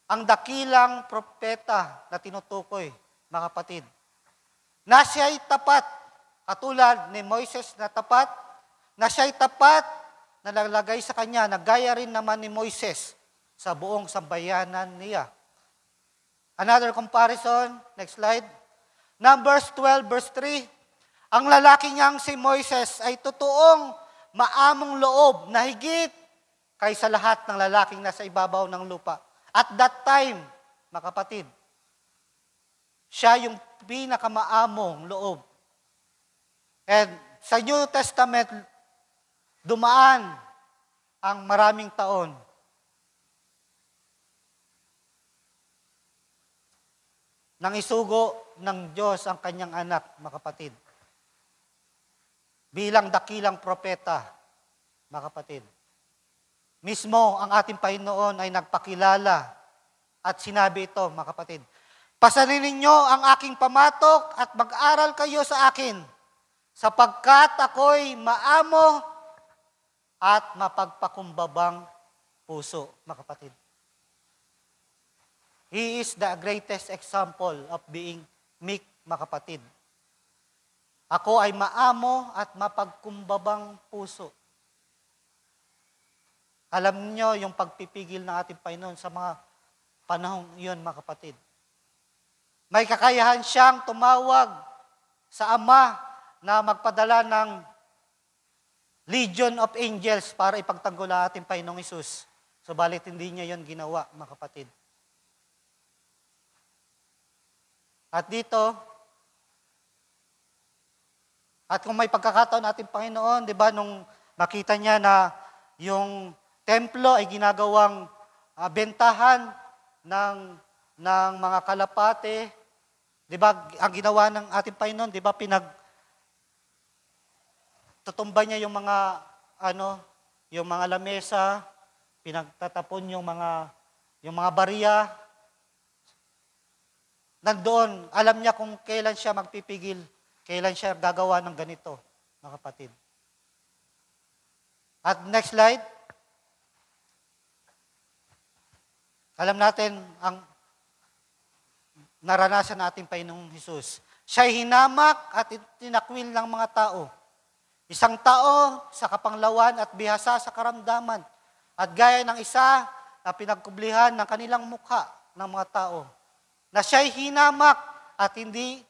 ang dakilang propeta na tinutukoy, mga kapatid. Na siya'y tapat, katulad ni Moises na tapat, na siya'y tapat na nalagay sa kanya, na gaya rin naman ni Moises sa buong sambayanan niya. Another comparison, next slide. Numbers 12 verse 3, ang lalaki niyang si Moises ay totoong maamong loob na higit kaysa lahat ng lalaking nasa ibabaw ng lupa. At that time, mga kapatid, siya yung pinakamaamong loob. And sa New Testament, dumaan ang maraming taon. Nang isugo ng Diyos ang kanyang anak, mga kapatid. Bilang dakilang propeta, mga kapatid. Mismo ang ating Panginoon ay nagpakilala at sinabi ito, mga kapatid. Pasanin ninyo ang aking pamatok at mag-aral kayo sa akin, sapagkat ako'y maamo at mapagpakumbabang puso, mga kapatid. He is the greatest example of being meek, mga kapatid. Ako ay maamo at mapagkumbabang puso. Alam niyo yung pagpipigil ng ating Panginoon sa mga panahong iyon, mga kapatid. May kakayahan siyang tumawag sa Ama na magpadala ng legion of angels para ipagtanggol ang ating Panginoong Hesus. Subalit hindi niya yon ginawa, mga kapatid. At dito, at kung may pagkakataon ating Panginoon, di ba, nung makita niya na yung templo ay ginagawang bentahan ng mga kalapate, di ba, ang ginawa ng ating Panginoon, di ba, tutumba niya yung mga, yung mga lamesa, pinagtatapon yung mga bariya. Nandoon, alam niya kung kailan siya magpipigil, kailan siya gagawa ng ganito, mga kapatid. At next slide. Alam natin ang naranasan natin Panginoong Hesus. Siya'y hinamak at tinakwil ng mga tao. Isang tao sa kapanglawan at bihasa sa karamdaman. At gaya ng isa na pinagkublihan ng kanilang mukha ng mga tao. Na siya'y hinamak at hindi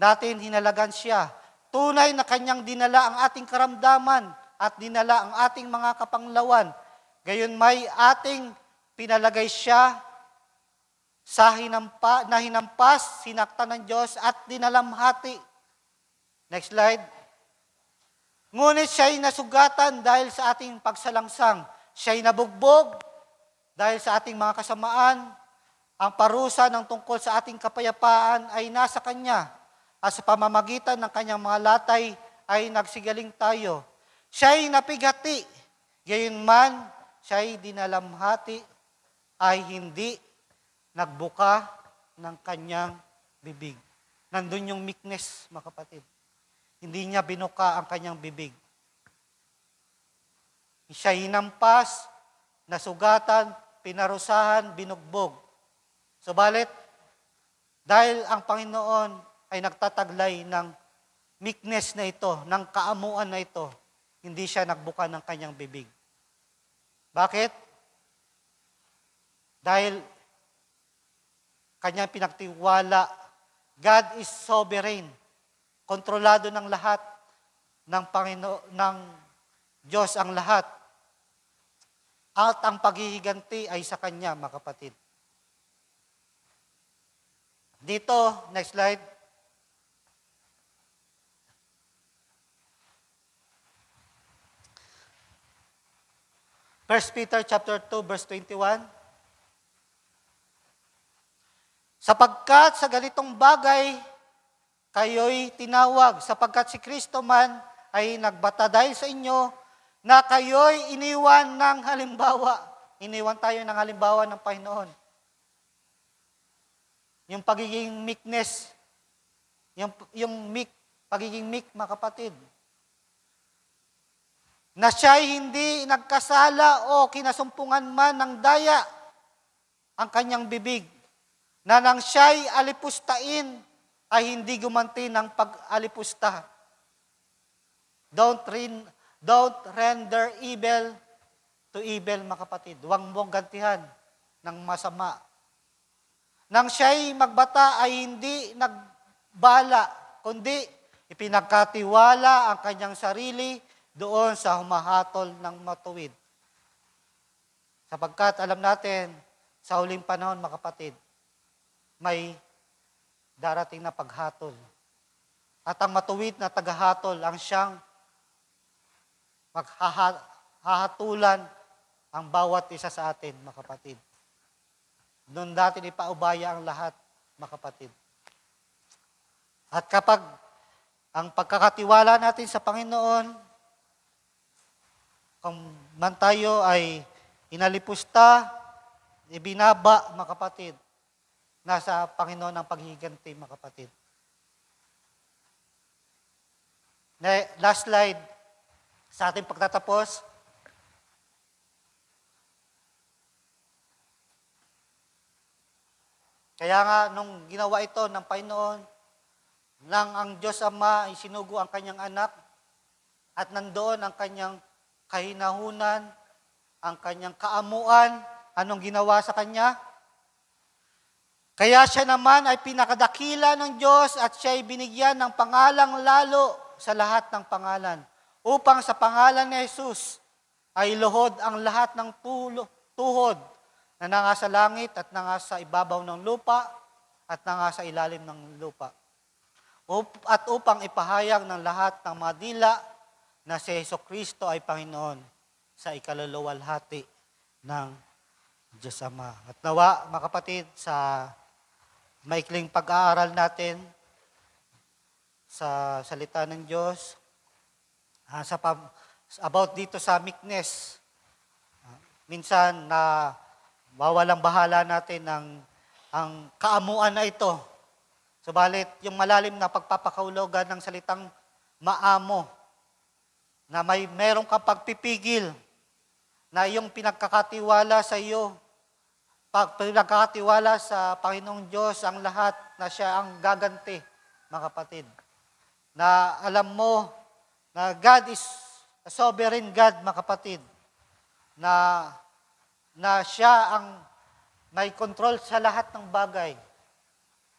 natin hinalagan siya. Tunay na kanyang dinala ang ating karamdaman at dinala ang ating mga kapanglawan. Gayon may ating pinalagay siya sa hinampas, sinaktan ng Diyos at dinalamhati. Next slide. Ngunit siya'y nasugatan dahil sa ating pagsalangsang. Siya'y nabugbog dahil sa ating mga kasamaan. Ang parusa ng tungkol sa ating kapayapaan ay nasa Kanya. At sa pamamagitan ng Kanyang mga latay ay nagsigaling tayo. Siya'y napighati. Gayunman, siya'y dinalamhati ay hindi nagbuka ng Kanyang bibig. Nandun yung meekness, mga kapatid. Hindi niya binuka ang Kanyang bibig. Siya'y hinampas, nasugatan, pinarusahan, binugbog. Subalit, dahil ang Panginoon ay nagtataglay ng meekness na ito, ng kaamuan na ito, hindi siya nagbuka ng kanyang bibig. Bakit? Dahil kanyang pinagtiwala, God is sovereign, kontrolado ng lahat, ng Diyos ang lahat. At ang paghihiganti ay sa Kanya, mga kapatid. Dito, next slide. First Peter chapter 2 verse 21. Sapagkat sa ganitong bagay, kayo'y tinawag, sapagkat si Kristo man ay nagbata dahil sa inyo, na kayo'y iniwan ng halimbawa. Iniwan tayo ng halimbawa ng Panginoon. Yung pagiging meekness, yung pagiging meek, mga kapatid. na siya'y hindi nagkasala o kinasumpungan man ng daya ang kanyang bibig, na nang siya'y alipustain ay hindi gumanti ng pag-alipusta. Don't render evil to evil, mga kapatid. Huwag mong gantihan ng masama. Nang siya'y magbata ay hindi nagbala, kundi ipinagkatiwala ang kanyang sarili doon sa humahatol ng matuwid. Sapagkat alam natin, sa huling panahon, mga kapatid, may darating na paghatol. At ang matuwid na tagahatol ang siyang maghahatulan ang bawat isa sa atin, mga kapatid. Doon natin ipaubaya ang lahat, mga kapatid. At kapag ang pagkakatiwala natin sa Panginoon, kung man tayo ay inalipusta, ibinaba, mga kapatid, nasa Panginoon ang paghiganti, mga kapatid. Last slide, sa ating pagtatapos. Kaya nga, nung ginawa ito ng Panginoon, nang ang Diyos Ama ay sinugo ang kanyang anak, at nandoon ang kanyang kahinahunan, ang kanyang kaamuan, anong ginawa sa kanya? Kaya siya naman ay pinakadakila ng Diyos at siya ay binigyan ng pangalang lalo sa lahat ng pangalan, upang sa pangalan ni Jesus ay luhod ang lahat ng tuhod na nanga sa langit at nanga sa ibabaw ng lupa at nanga sa ilalim ng lupa. At upang ipahayag ng lahat ng mga dila na si Jesucristo ay Panginoon sa ikaluluwalhati ng Diyos Ama. At nawa, mga kapatid, sa maikling pag-aaral natin sa salita ng Diyos, about dito sa meekness, minsan na wawalang bahala natin ang kaamuan na ito. Subalit, yung malalim na pagpapakahulugan ng salitang maamo, na merong kang pagpipigil, na iyong pinagkakatiwala sa iyo, pinagkakatiwala sa Panginoong Diyos ang lahat na siya ang gaganti, mga kapatid. Na alam mo na God is a sovereign God, mga kapatid, na siya ang may control sa lahat ng bagay.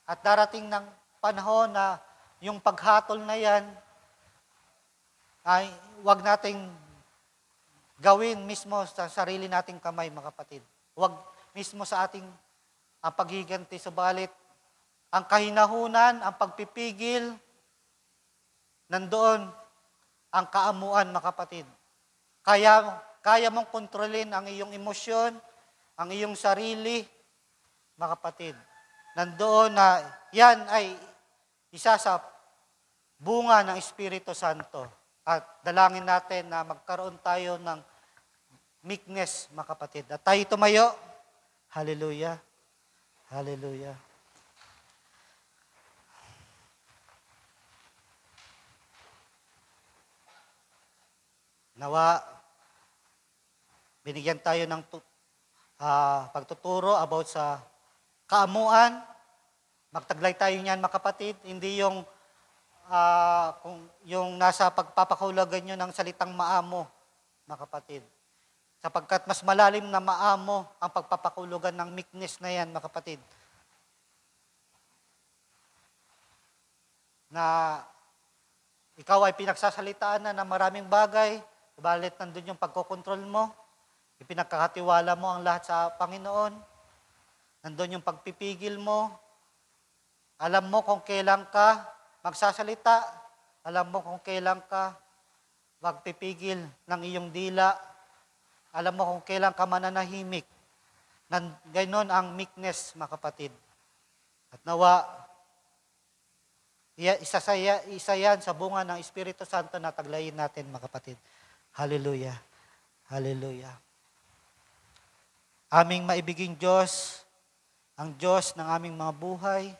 At darating ng panahon na yung paghatol na yan ay wag nating gawin mismo sa sarili nating kamay, mga kapatid. Wag mismo sa ating ang paghiganti, subalit ang kahinahunan, ang pagpipigil, nandoon ang kaamuan, mga kapatid. Kaya mong kontrolin ang iyong emosyon, ang iyong sarili, mga kapatid. Nandoon na yan ay isa sa bunga ng Espiritu Santo. At dalangin natin na magkaroon tayo ng meekness, mga kapatid. At tayo tumayo. Hallelujah. Hallelujah. Nawa, binigyan tayo ng pagtuturo about sa kaamuan. Magtaglay tayo niyan, mga kapatid. Hindi yung yung nasa pagpapakahulugan nyo ng salitang maamo, mga kapatid. Sapagkat mas malalim na maamo ang pagpapakahulugan ng meekness na yan, mga kapatid. Na ikaw ay pinagsasalitaan na ng maraming bagay, subalit nandun yung pagkokontrol mo, ipinagkakatiwala mo ang lahat sa Panginoon, nandun yung pagpipigil mo, alam mo kung kailan ka magsasalita, alam mo kung kailan ka magpipigil ng iyong dila, alam mo kung kailan ka mananahimik. Ganon ang meekness, mga kapatid. At nawa, isa yan sa bunga ng Espiritu Santo na taglayin natin, mga kapatid. Hallelujah. Hallelujah. Aming maibiging Diyos, ang Diyos ng aming mga buhay,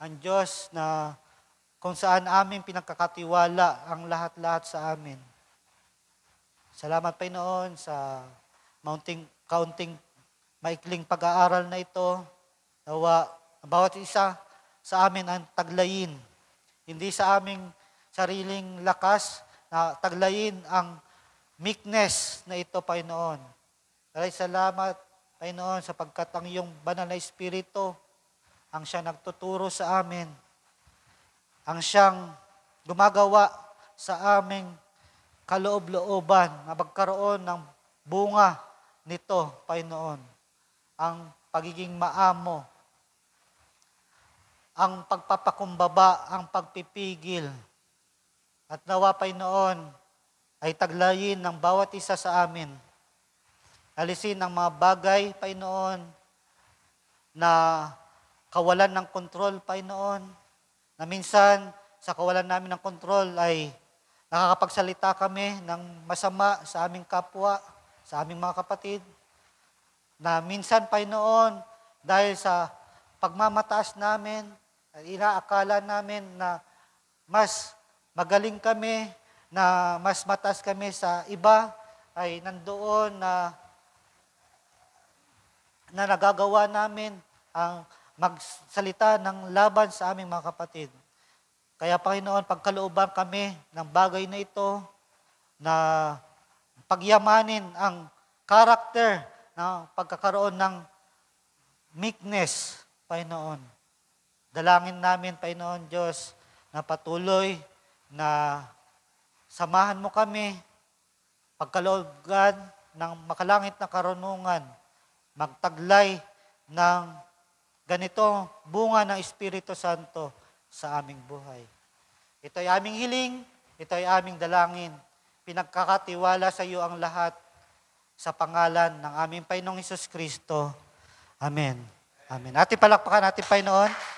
ang Diyos na kung saan aming pinagkakatiwala ang lahat-lahat sa amin. Salamat, Panginoon, sa kaunting maikling pag-aaral na ito. Nawa, bawat isa sa amin ang taglayin. Hindi sa aming sariling lakas na taglayin ang meekness na ito, Panginoon. Salamat, Panginoon, sapagkat ang iyong banal na Espiritu ang siyang nagtuturo sa amin, ang siyang gumagawa sa aming kaloob-looban na magkaroon ng bunga nito, Panginoon. Ang pagiging maamo, ang pagpapakumbaba, ang pagpipigil. At nawa, Panginoon, ay taglayin ng bawat isa sa amin. Alisin ang mga bagay, Panginoon, na kawalan ng kontrol, Panginoon, na minsan sa kawalan namin ng kontrol ay nakakapagsalita kami ng masama sa aming kapwa, sa aming mga kapatid, na minsan, Panginoon, dahil sa pagmamataas namin, inaakala namin na mas magaling kami, na mas mataas kami sa iba, ay nandoon na nagagawa namin ang magsalita ng laban sa aming mga kapatid. Kaya, Panginoon, pagkalooban kami ng bagay na ito, na pagyamanin ang karakter ng pagkakaroon ng meekness, Panginoon. Dalangin namin, Panginoon Diyos, na patuloy na samahan mo kami, pagkalooban ng makalangit na karunungan, magtaglay ng ganito bunga ng Espiritu Santo sa aming buhay. Ito ay aming hiling, ito ay aming dalangin. Pinagkakatiwala sa iyo ang lahat sa pangalan ng aming Panginoong Hesus Kristo. Amen. Amen. Ating palakpakan natin, Panginoon.